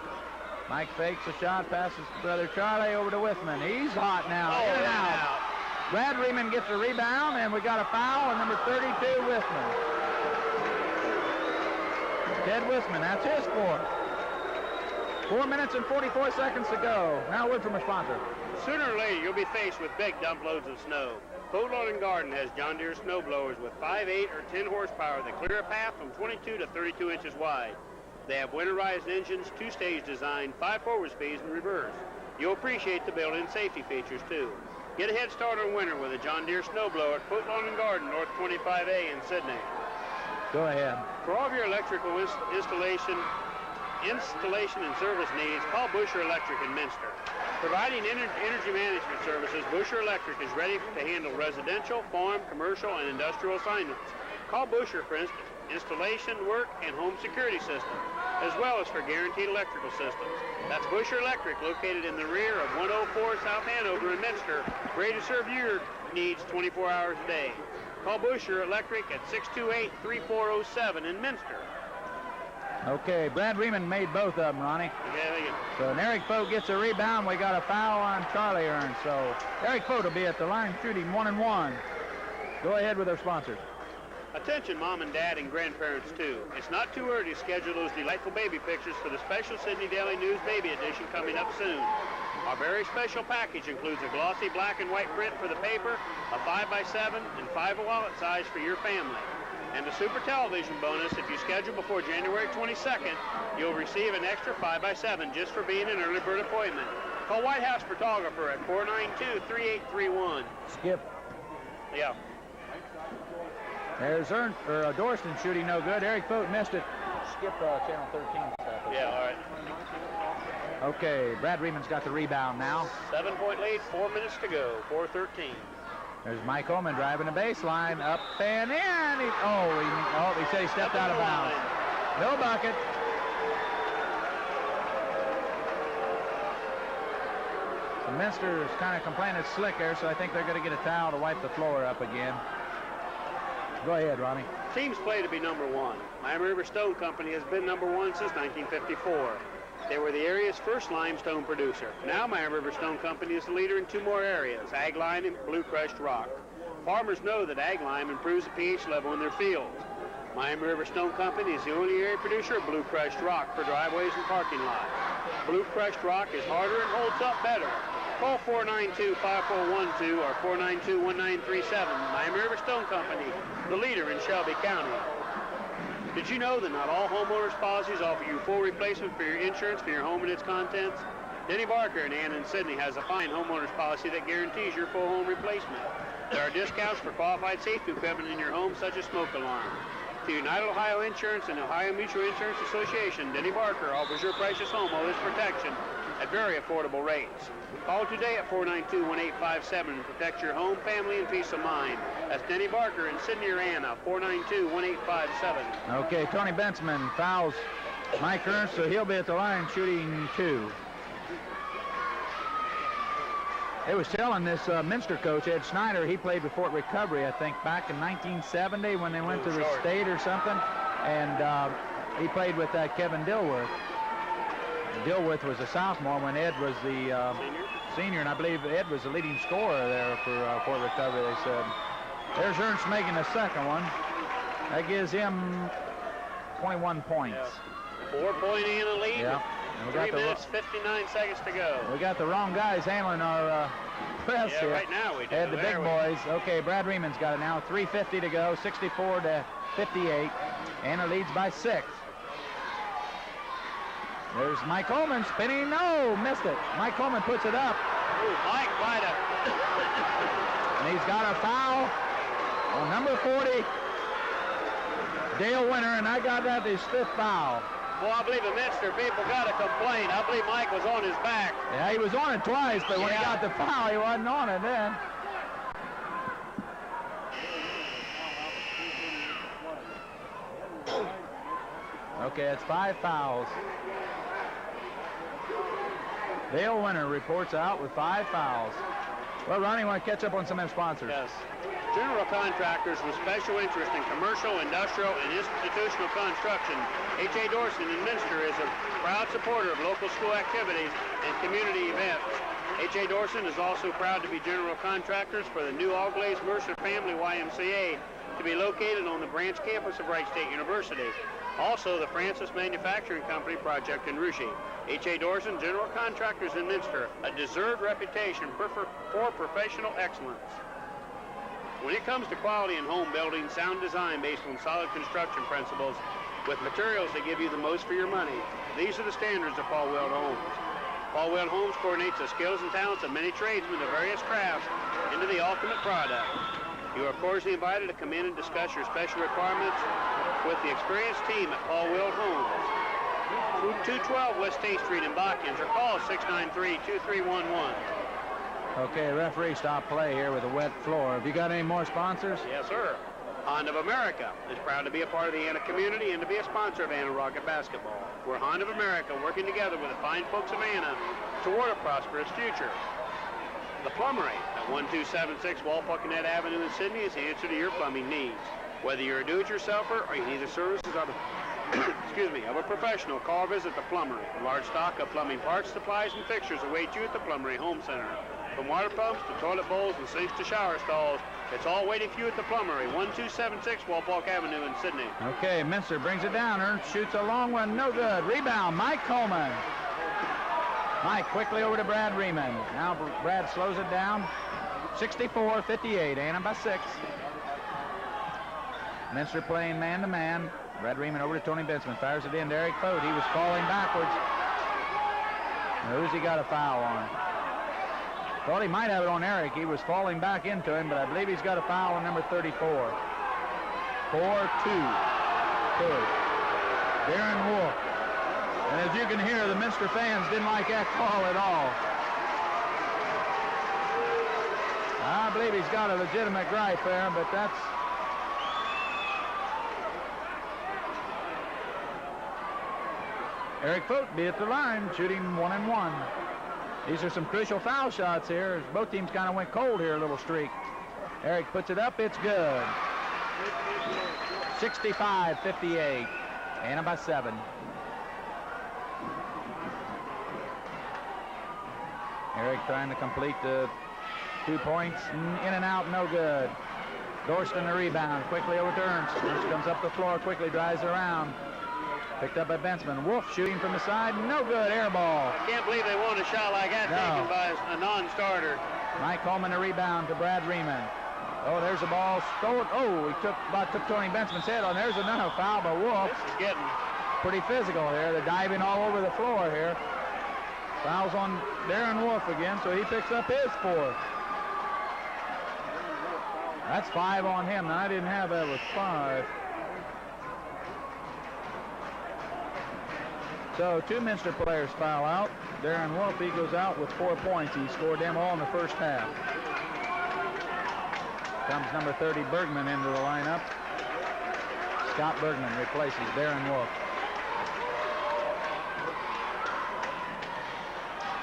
Mike fakes a shot, passes to brother Charlie over to Wisman. He's hot now, in and out. Brad Riemann gets a rebound, and we got a foul on number 32, Wisman. Ted Wisman, that's his 4th. 4 minutes and 44 seconds to go. Now a word from our sponsor. Sooner or later, you'll be faced with big dump loads of snow. Fote Lawn & Garden has John Deere snow blowers with 5, 8, or 10 horsepower that clear a path from 22 to 32 inches wide. They have winterized engines, 2-stage design, 5 forward speeds, and reverse. You'll appreciate the built-in safety features, too. Get a head start on winter with a John Deere snowblower at Fote Lawn & Garden, North 25A in Sydney. Go ahead. For all of your electrical installation and service needs, call Busher Electric in Minster. Providing energy management services, Busher Electric is ready to handle residential, farm, commercial, and industrial assignments. Call Busher, for installation, work, and home security systems, as well as for guaranteed electrical systems. That's Busher Electric, located in the rear of 104 South Hanover in Minster, ready to serve your needs 24 hours a day. Call Busher Electric at 628-3407 in Minster. Okay, Brad Riemann made both of them, Ronnie. Yeah, So Eric Fote gets a rebound. We got a foul on Charlie Ernst. So Eric Fote will be at the line shooting 1-1. Go ahead with our sponsors. Attention, Mom and Dad and grandparents, too. It's not too early to schedule those delightful baby pictures for the special Sydney Daily News Baby Edition coming up soon. Our very special package includes a glossy black and white print for the paper, a 5x7, and 5 wallet size for your family. And a super television bonus. If you schedule before January 22nd, you'll receive an extra 5x7 just for being an early bird appointment. Call White House Photographer at 492-3831. Skip. Yeah. There's Dorston shooting no good. Eric Fote missed it. Skip channel 13 stuff. Yeah, all right. Okay, Brad Riemann's got the rebound now. 7-point lead, 4 minutes to go, 4:13. There's Mike Ullman driving the baseline, up and in. He said he stepped out of bounds. No bucket. So Minster's kind of complaining it's slick there, so I think they're going to get a towel to wipe the floor up again. Go ahead, Ronnie. Teams play to be number one. Miami River Stone Company has been number one since 1954. They were the area's first limestone producer. Now Miami River Stone Company is the leader in 2 more areas, ag lime and blue crushed rock. Farmers know that ag lime improves the pH level in their fields. Miami River Stone Company is the only area producer of blue crushed rock for driveways and parking lots. Blue crushed rock is harder and holds up better. Call 492-5412 or 492-1937. Miami River Stone Company, the leader in Shelby County. Did you know that not all homeowners policies offer you full replacement for your insurance for your home and its contents? Denny Barker in Ann and Sydney has a fine homeowners policy that guarantees your full home replacement. There are discounts for qualified safety equipment in your home, such as smoke alarm. To United Ohio Insurance and Ohio Mutual Insurance Association, Denny Barker offers your precious homeowners protection at very affordable rates. Call today at 492-1857 and protect your home, family, and peace of mind. That's Denny Barker in Sydney or Anna, 492-1857. Okay, Tony Bensman fouls Mike Ernst, so he'll be at the line shooting 2. It was telling this Minster coach, Ed Snyder, he played with Fort Recovery, I think, back in 1970 when they went to the state or something. And he played with Kevin Dilworth. Dilworth was a sophomore when Ed was the senior, and I believe Ed was the leading scorer there for Fort Recovery, they said. There's Ernst making the second one. That gives him 21 points. Yeah. 4-point in a lead. Yeah. 3 minutes, 59 seconds to go. We got the wrong guys handling our press here. Right now we do. Had the big boys. Okay, Brad Riemann's got it now. 3:50 to go, 64-58. Anna leads by 6. There's Mike Ullman spinning. No, missed it. Mike Ullman puts it up. Ooh, Mike might have. And he's got a foul on number 40, Dale Winter, and I got that his 5th foul. Well, I believe the Minster people got a complaint. I believe Mike was on his back. Yeah, he was on it twice, but when he got the foul, he wasn't on it then. Okay, it's 5 fouls. Dale Winter reports out with 5 fouls. Well, Ronnie, want to catch up on some of the sponsors? Yes. General contractors with special interest in commercial, industrial, and institutional construction, H.A. Dorson in Minster is a proud supporter of local school activities and community events. H.A. Dorson is also proud to be general contractors for the new All-Glaze Mercer Family YMCA to be located on the branch campus of Wright State University. Also, the Francis Manufacturing Company project in Russia. H.A. Dorson, general contractors in Minster, a deserved reputation for professional excellence. When it comes to quality in home building, sound design based on solid construction principles with materials that give you the most for your money, these are the standards of Paul Weld Homes. Paul Weld Homes coordinates the skills and talents of many tradesmen of various crafts into the ultimate product. You are cordially invited to come in and discuss your special requirements with the experienced team at Paul Weld Homes. 212 West State Street in Botkins, or call 693-2311. Okay, referee stop play here with a wet floor. Have you got any more sponsors? Yes, sir. Honda of America is proud to be a part of the Anna community and to be a sponsor of Anna Rocket Basketball. We're Honda of America working together with the fine folks of Anna toward a prosperous future. The Plumbery at 1276 Walpuckanet Avenue in Sydney is the answer to your plumbing needs. Whether you're a do-it-yourselfer or you need the services of of a professional, call or visit the Plumbery. A large stock of plumbing parts, supplies, and fixtures await you at the Plumbery Home Center. From water pumps to toilet bowls and sinks to shower stalls, it's all waiting for you at the Plumbery, 1276 Walpolk Avenue in Sydney. Okay, Minster brings it down. Ernst shoots a long one, no good. Rebound, Mike Coleman. Mike quickly over to Brad Riemann. Now Brad slows it down. 64-58, Anna by 6. Minster playing man-to-man. Brad Riemann over to Tony Bensman. Fires it in to Eric Fote. He was falling backwards. Knows he got a foul on. Thought he might have it on Eric. He was falling back into him, but I believe he's got a foul on number 34. 4-2. Good. Darren Wolf. And as you can hear, the Minster fans didn't like that call at all. I believe he's got a legitimate gripe there, but that's... Eric Fote be at the line, shooting 1-1. These are some crucial foul shots here. Both teams kind of went cold here, a little streak. Eric puts it up, it's good. 65-58, Anna by 7. Eric trying to complete the 2 points, in and out, no good. Dorston the rebound, quickly over to Ernst. Ernst comes up the floor, quickly drives around. Picked up by Bensman. Wolf shooting from the side. No good. Air ball. I can't believe they won a shot like that taken by a non-starter. Mike Coleman a rebound to Brad Riemann. Oh, there's the ball. Stole it. Oh, he took Tony Bensman's head on. There's another foul by Wolf. This is getting pretty physical here. They're diving all over the floor here. Fouls on Darren Wolf again, so he picks up his 4th. That's 5 on him. Now, I didn't have that with 5. So 2 Minster players foul out. Darren Wolf, he goes out with 4 points. He scored them all in the first half. Comes number 30 Bergman into the lineup. Scott Bergman replaces Darren Wolf.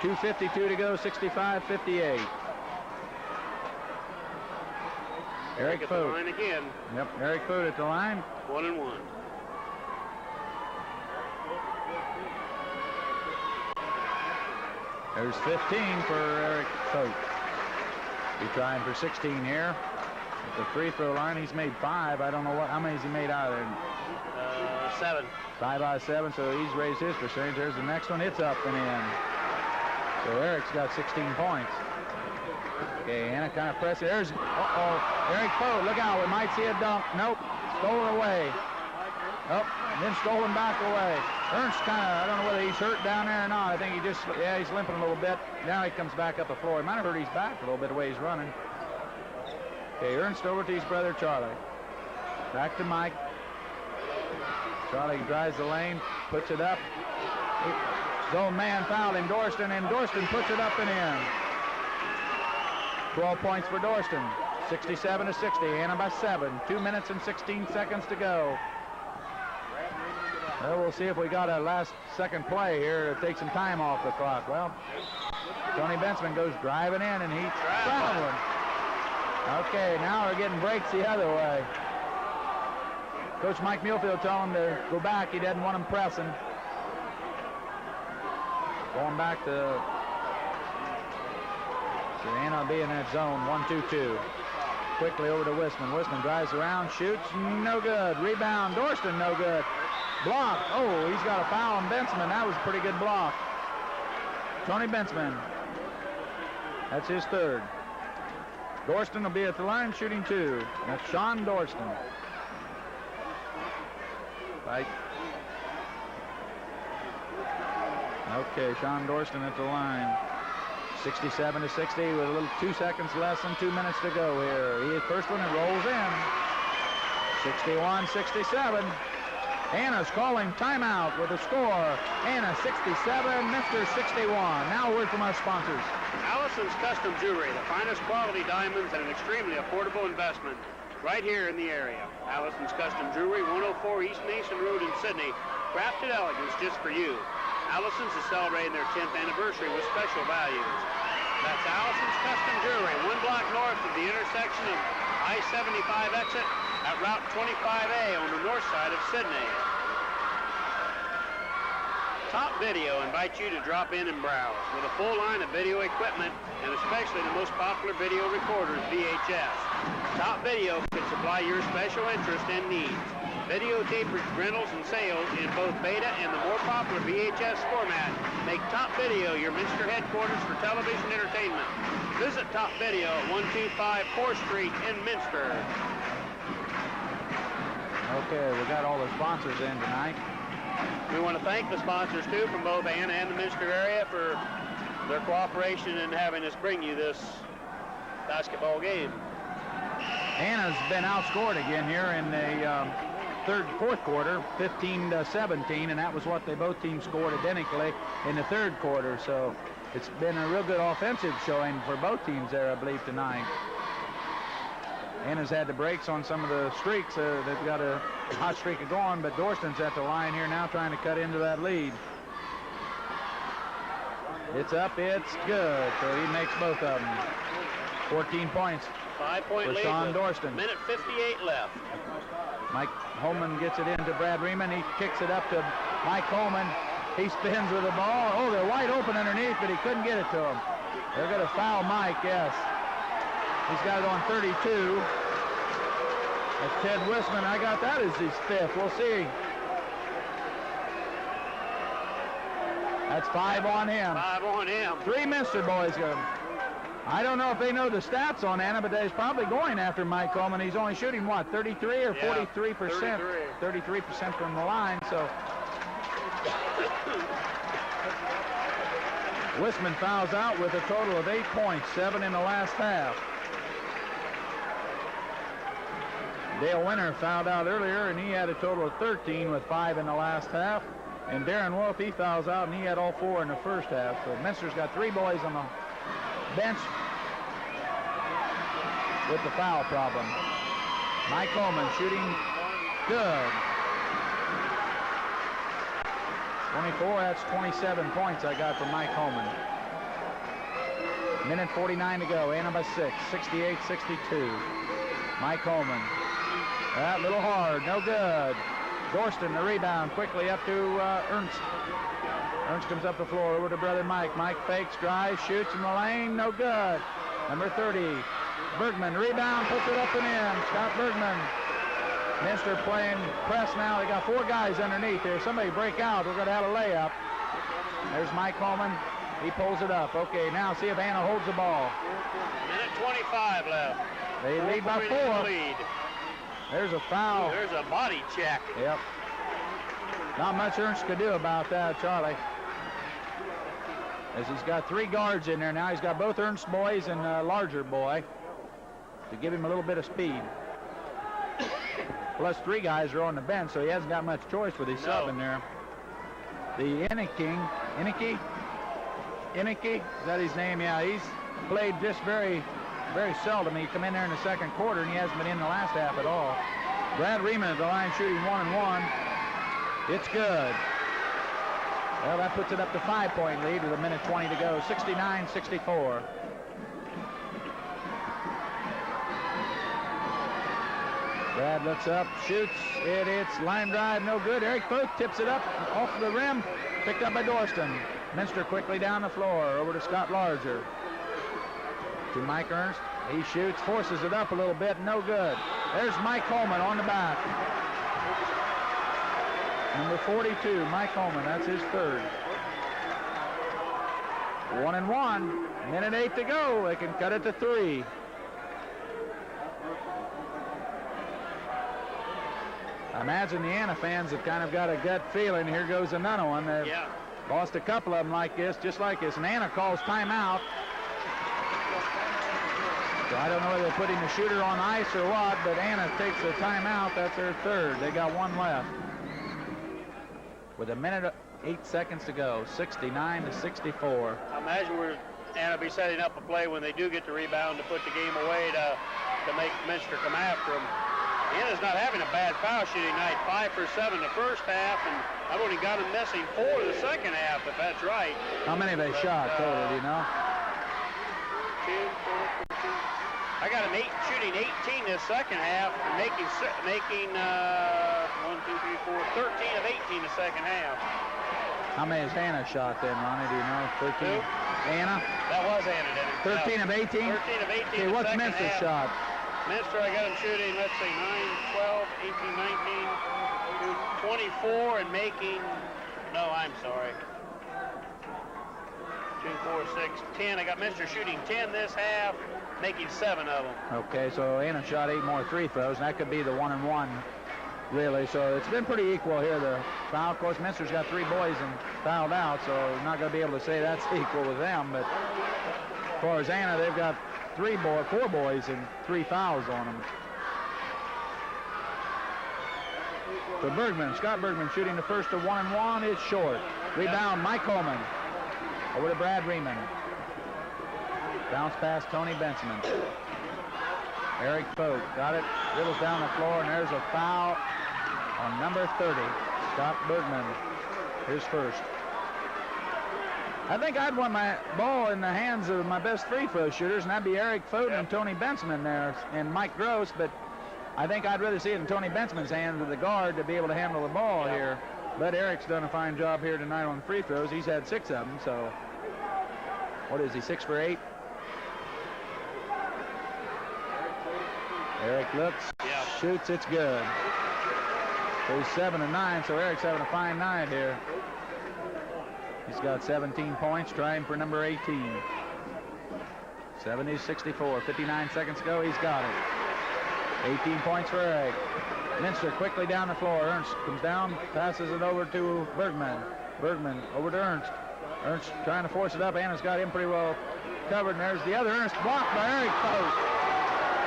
2:52 to go, 65-58. Eric Fote. At the line again. Yep, Eric Fote at the line. 1-1. There's 15 for Eric Fote. He's trying for 16 here. At the free throw line, he's made 5. I don't know how many has he made out of there? 7. 5 out of 7, so he's raised his percentage. There's the next one. It's up and in. So Eric's got 16 points. Okay, Anna kind of pressing. There's, Eric Fote. Look out, we might see a dunk. Nope, stolen away. Oh, then stolen back away. Ernst kind of, I don't know whether he's hurt down there or not. I think he just, he's limping a little bit. Now he comes back up the floor. He might have hurt his back a little bit the way he's running. Okay, Ernst over to his brother Charlie. Back to Mike. Charlie drives the lane, puts it up. His own man fouled him, Dorston, and Dorston puts it up and in. 12 points for Dorston. 67-60, Anna by 7. 2 minutes and 16 seconds to go. Well, we'll see if we got a last second play here to take some time off the clock. Well, Tony Bensman goes driving in and he's traveling. Okay, now we're getting breaks the other way. Coach Mike Mulefield telling him to go back. He doesn't want him pressing. Going back to Anna be in that zone. 1-2-2. Quickly over to Wisman. Wisman drives around, shoots, no good. Rebound, Dorston, no good. Block. Oh, he's got a foul on Bensman. That was a pretty good block. Tony Bensman. That's his 3rd. Dorston will be at the line shooting 2. That's Sean Dorston. Right. Okay, Sean Dorston at the line. 67-60 with a little 2 seconds less than 2 minutes to go here. His first one, it rolls in. 61-67. Anna's calling timeout with a score. Anna 67, Minster 61. Now a word from our sponsors. Allison's Custom Jewelry, the finest quality diamonds and an extremely affordable investment. right here in the area. Allison's Custom Jewelry, 104 East Mason Road in Sydney. Crafted elegance just for you. Allison's is celebrating their 10th anniversary with special values. That's Allison's Custom Jewelry, 1 block north of the intersection of I-75 exit at Route 25A on the north side of Sydney. Top Video invites you to drop in and browse with a full line of video equipment and especially the most popular video recorders, VHS. Top Video can supply your special interest and needs. Videotape rentals and sales in both beta and the more popular VHS format make Top Video your Minster headquarters for television entertainment. Visit Top Video at 125 4th Street in Minster. Okay, we got all the sponsors in tonight. We want to thank the sponsors, too, from both Anna and the Minster area for their cooperation in having us bring you this basketball game. Anna's been outscored again here in the fourth quarter, 15-17, and that was what they both teams scored identically in the third quarter. So it's been a real good offensive showing for both teams there, I believe, tonight. Anna's had the breaks on some of the streaks. They've got a hot streak going, but Dorston's at the line here now trying to cut into that lead. It's up, it's good. So he makes both of them. 14 points 5-point for lead Sean with Dorston. minute 58 left. Mike Holman gets it into Brad Riemann. He kicks it up to Mike Holman. He spins with the ball. Oh, they're wide open underneath, but he couldn't get it to him. They're going to foul Mike, yes. He's got it on 32. That's Ted Wisman. I got that as his fifth. We'll see. That's 5 on him. 5 on him. 3 Minster boys go. I don't know if they know the stats on Anna, but they're probably going after Mike Coleman. He's only shooting, what, 33 or 43%? 33% from the line, so. Wisman fouls out with a total of 8 points, 7 in the last half. Dale Winter fouled out earlier, and he had a total of 13 with 5 in the last half. And Darren Wolf, he fouls out, and he had all 4 in the first half. So Minster's got 3 boys on the bench with the foul problem. Mike Coleman shooting good. 24, that's 27 points I got from Mike Coleman. Minute 49 to go, Anna by 6, 68-62. Mike Coleman. That little hard, no good. Dorston, the rebound, quickly up to Ernst. Ernst comes up the floor over to brother Mike. Mike fakes, drives, shoots in the lane, no good. Number 30, Bergman, rebound, puts it up and in. Scott Bergman. Minster playing press now. They got 4 guys underneath there. Somebody break out. We're going to have a layup. There's Mike Coleman. He pulls it up. Okay, now see if Anna holds the ball. Minute 25 left. They lead by 4. Lead. There's a foul. There's a body check. Yep. Not much Ernst could do about that, Charlie. As he's got 3 guards in there now. He's got both Ernst boys and a larger boy to give him a little bit of speed. Plus 3 guys are on the bench, so he hasn't got much choice with his sub in there. The Iniki, is that his name? Yeah, he's played just very seldom. He come in there in the second quarter, and he hasn't been in the last half at all. Brad Riemann at the line shooting 1-1. It's good. Well, that puts it up to 5-point lead with a minute 20 to go, 69-64. Brad looks up, shoots, it's line drive, no good. Eric Poth tips it up off the rim, picked up by Dorston. Minster quickly down the floor, over to Scott Larger. To Mike Ernst, he shoots, forces it up a little bit, no good. There's Mike Coleman on the back. Number 42, Mike Coleman, that's his third. 1-1, minute 8 to go. They can cut it to 3. I imagine the Anna fans have kind of got a gut feeling. Here goes another one. They've lost a couple of them like this, just like this. And Anna calls timeout. So I don't know whether they're putting the shooter on ice or what, but Anna takes the timeout. That's their third. They got 1 left. With a minute 8 seconds to go, 69-64. I imagine we're Anna will be setting up a play when they do get the rebound to put the game away to make Minster come after them. Anna's not having a bad foul shooting night. 5 for 7 the first half, and I've only got them missing 4 the second half, if that's right. How many have they shot total, do you know? 2, 4, 2. I got them shooting 18 this second half, and making 1, 2, 3, 4, 13 of 18 the second half. How many has Hannah shot then, Ronnie? Do you know? 13. Who? Anna? That was Anna, didn't it? 13 of 18? 13 of 18. Okay, what's Minster's shot? Minster, I got him shooting, let's see, 9, 12, 18, 19, 24, and making, no, I'm sorry. 2, 4, 6, 10. I got Minster shooting 10 this half, making 7 of them. Okay, so Anna shot 8 more free throws, and that could be the 1-and-1, really. So it's been pretty equal here. The foul, of course, Minster's got 3 boys and fouled out, so we're not going to be able to say that's equal with them. But as far as Anna, they've got 4 boys and 3 fouls on them. So Bergman, Scott Bergman shooting the first of 1-and-1 is short. Rebound, Mike Holman. Over to Brad Riemann. Bounce pass, Tony Bensman. Eric Fogt got it, dribbles down the floor, and there's a foul on number 30, Scott Bergman, his first. I think I'd want my ball in the hands of my best free throw shooters, and that'd be Eric Fogt and Tony Bensman there, and Mike Gross, but I think I'd rather see it in Tony Bensman's hands with the guard to be able to handle the ball here. But Eric's done a fine job here tonight on free throws. He's had 6 of them, so what is he, 6 for 8? Eric looks, shoots, it's good. So he's 7 of 9, so Eric's having a fine night here. He's got 17 points, trying for number 18. 70-64, 59 seconds to go, he's got it. 18 points for Eric. Minster quickly down the floor. Ernst comes down, passes it over to Bergman. Bergman over to Ernst. Ernst trying to force it up. Anna's got him pretty well covered, and there's the other Ernst, blocked by Eric Fogt.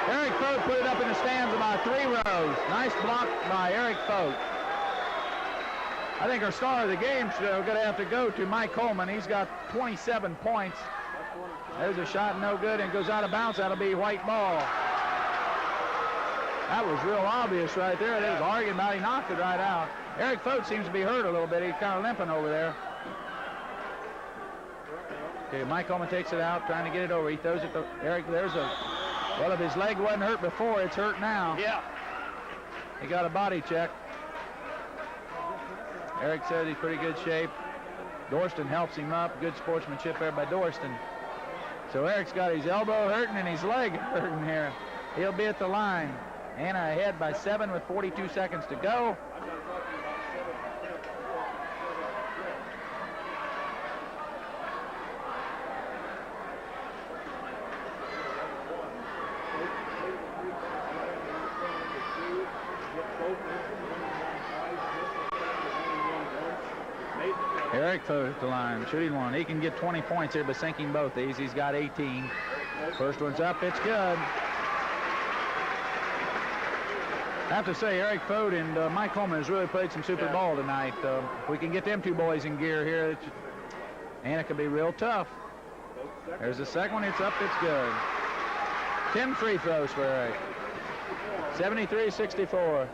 Eric Fogt put it up in the stands about 3 rows. Nice block by Eric Fogt. I think our star of the game is going to have to go to Mike Coleman. He's got 27 points. There's a shot, no good, and goes out of bounds. That'll be white ball. That was real obvious right there. They was arguing about it. He knocked it right out. Eric Fogt seems to be hurt a little bit. He's kind of limping over there. Okay, Mike Coleman takes it out, trying to get it over. He throws it to Eric. There's a... Well, if his leg wasn't hurt before, it's hurt now. Yeah. He got a body check. Eric says he's pretty good shape. Dorston helps him up. Good sportsmanship there by Dorston. So Eric's got his elbow hurting and his leg hurting here. He'll be at the line. Anna ahead by 7 with 42 seconds to go. Eric Fogt at the line, shooting one. He can get 20 points here by sinking both these. He's got 18. First one's up, it's good. I have to say, Eric Fogt and Mike Coleman has really played some super ball tonight. If we can get them 2 boys in gear here, Anna could be real tough. There's the second one, it's up, it's good. 10 free throws for Eric. 73-64.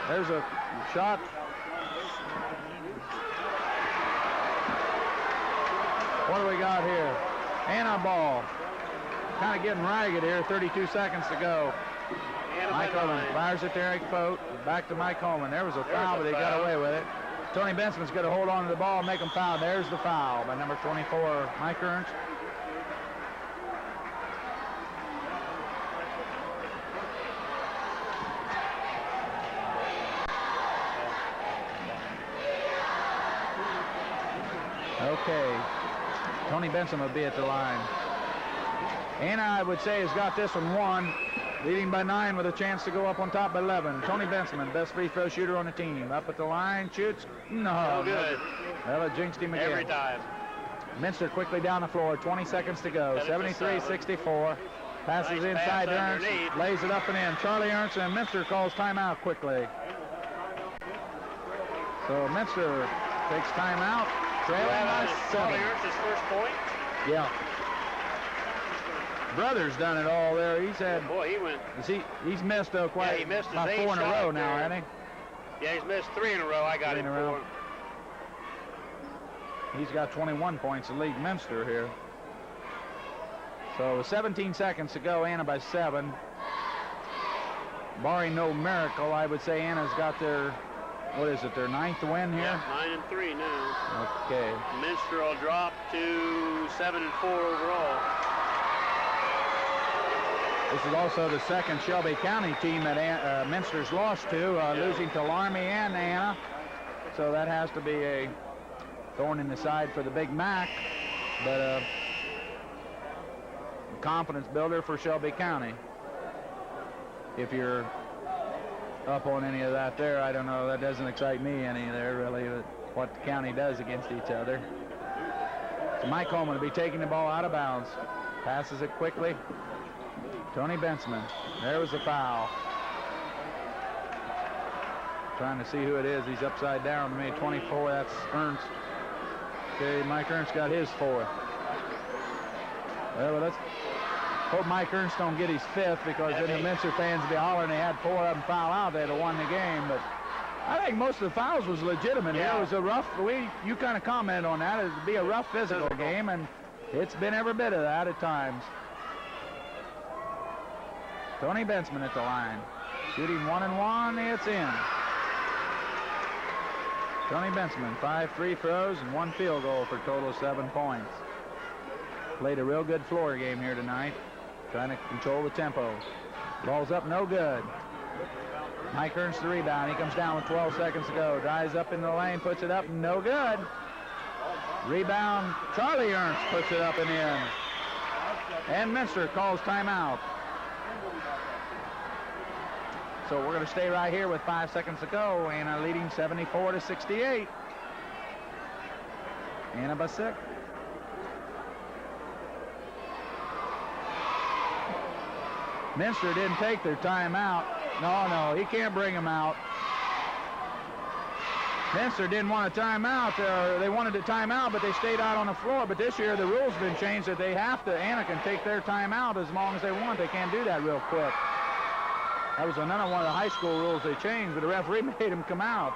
There's a shot. What do we got here? Anna ball. Kind of getting ragged here. 32 seconds to go. Mike Coleman fires it to Eric Fogt. Back to Mike Coleman. There was a foul, but they got away with it. Tony Bensman's going to hold on to the ball and make him foul. There's the foul by number 24, Mike Ernst. Okay, Tony Benson will be at the line. Anna, I would say, has got this one won, leading by 9 with a chance to go up on top by 11. Tony Benson, best free throw shooter on the team. Up at the line, shoots. No good. Well, it jinxed him again. Every time. Minster quickly down the floor, 20 seconds to go. 73-64. Passes Nice inside to pass Ernst, underneath. lays it up and in. Charlie Ernst, and Minster calls timeout quickly. So Minster takes timeout. Trailing by 7. His first point. Yeah. Brother's done it all there. He's had. Boy, he went. He's missed quite. Yeah, he missed about his 4 in a row now, there. hasn't he? Yeah, he's missed 3 in a row. I got him 4. He's got 21 points to lead Minster here. So with 17 seconds to go, Anna by 7. Barring no miracle, I would say Anna's got their, what is it, their 9th win here? Yeah, 9-3 now. Okay. Minster will drop to 7-4 overall. This is also the second Shelby County team that Minster's lost to, losing to Laramie and Anna. So that has to be a thorn in the side for the Big Mac, but a confidence builder for Shelby County. If you're up on any of that there, I don't know, that doesn't excite me any there really, what the county does against each other. So Mike Coleman will be taking the ball out of bounds. Passes it quickly. Tony Bensman, there was a foul. Trying to see who it is. He's upside down. Maybe 24, that's Ernst. Okay, Mike Ernst got his 4th. Well, let's hope Mike Ernst don't get his 5th, because then the Minster fans would be hollering they had 4 of them foul out. They'd have won the game. But I think most of the fouls was legitimate here. It was a rough, you kind of commented on that. It'd be a rough physical game, and it's been every bit of that at times. Tony Bensman at the line. Shooting 1 and 1, it's in. Tony Bensman, 5 free throws and 1 field goal for a total of 7 points. Played a real good floor game here tonight, trying to control the tempo. Ball's up, no good. Mike Ernst the rebound. He comes down with 12 seconds to go. Drives up in the lane, puts it up, no good. Rebound, Charlie Ernst puts it up and in. And Minster calls timeout. So we're going to stay right here with 5 seconds to go. Anna leading 74-68. Anna by 6. Minster didn't take their timeout. No, he can't bring them out. Minster didn't want a timeout. They wanted a timeout, but they stayed out on the floor. But this year the rules have been changed that they have to. Anna can take their timeout as long as they want. They can't do that real quick. That was another one of the high school rules they changed, but the referee made him come out.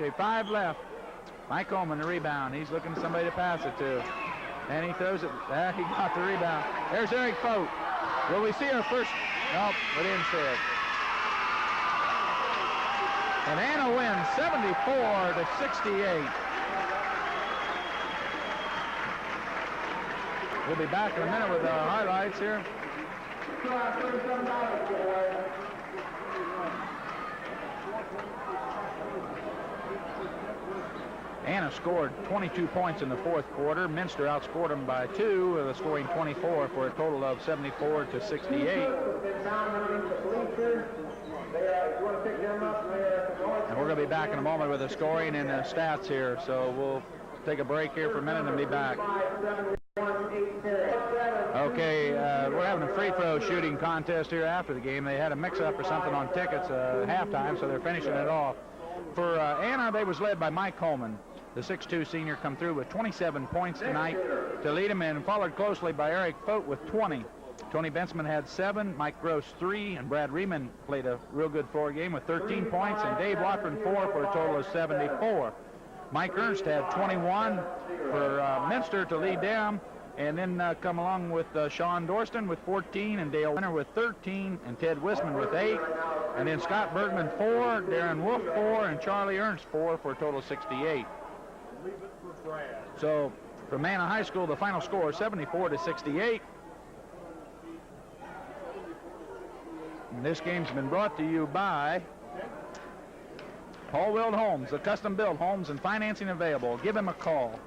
Okay, 5 left. Mike Coleman, the rebound. He's looking for somebody to pass it to. And he throws it. He got the rebound. There's Eric Fote. Will we see our first? Nope, we didn't see it. And Anna wins 74-68. We'll be back in a minute with the highlights here. Anna scored 22 points in the 4th quarter. Minster outscored them by 2, scoring 24 for a total of 74-68. And we're going to be back in a moment with the scoring and the stats here. So we'll take a break here for a minute and be back. Okay, we're having a free throw shooting contest here after the game. They had a mix-up or something on tickets at halftime, so they're finishing it off. For Anna, they was led by Mike Coleman. The 6'2 senior come through with 27 points tonight to lead him in, followed closely by Eric Fote with 20. Tony Bensman had 7, Mike Gross 3, and Brad Riemann played a real good floor game with 13 points, and Dave Watron 4 for a total of 74. Mike Ernst had 21 for Minster to lead them, and then come along with Sean Dorston with 14, and Dale Winter with 13, and Ted Wisman with 8, and then Scott Bergman 4, Darren Wolf 4, and Charlie Ernst 4 for a total of 68. So from Anna High School, the final score 74-68. And this game's been brought to you by Paul Wild Homes, a custom-built homes and financing available. Give him a call.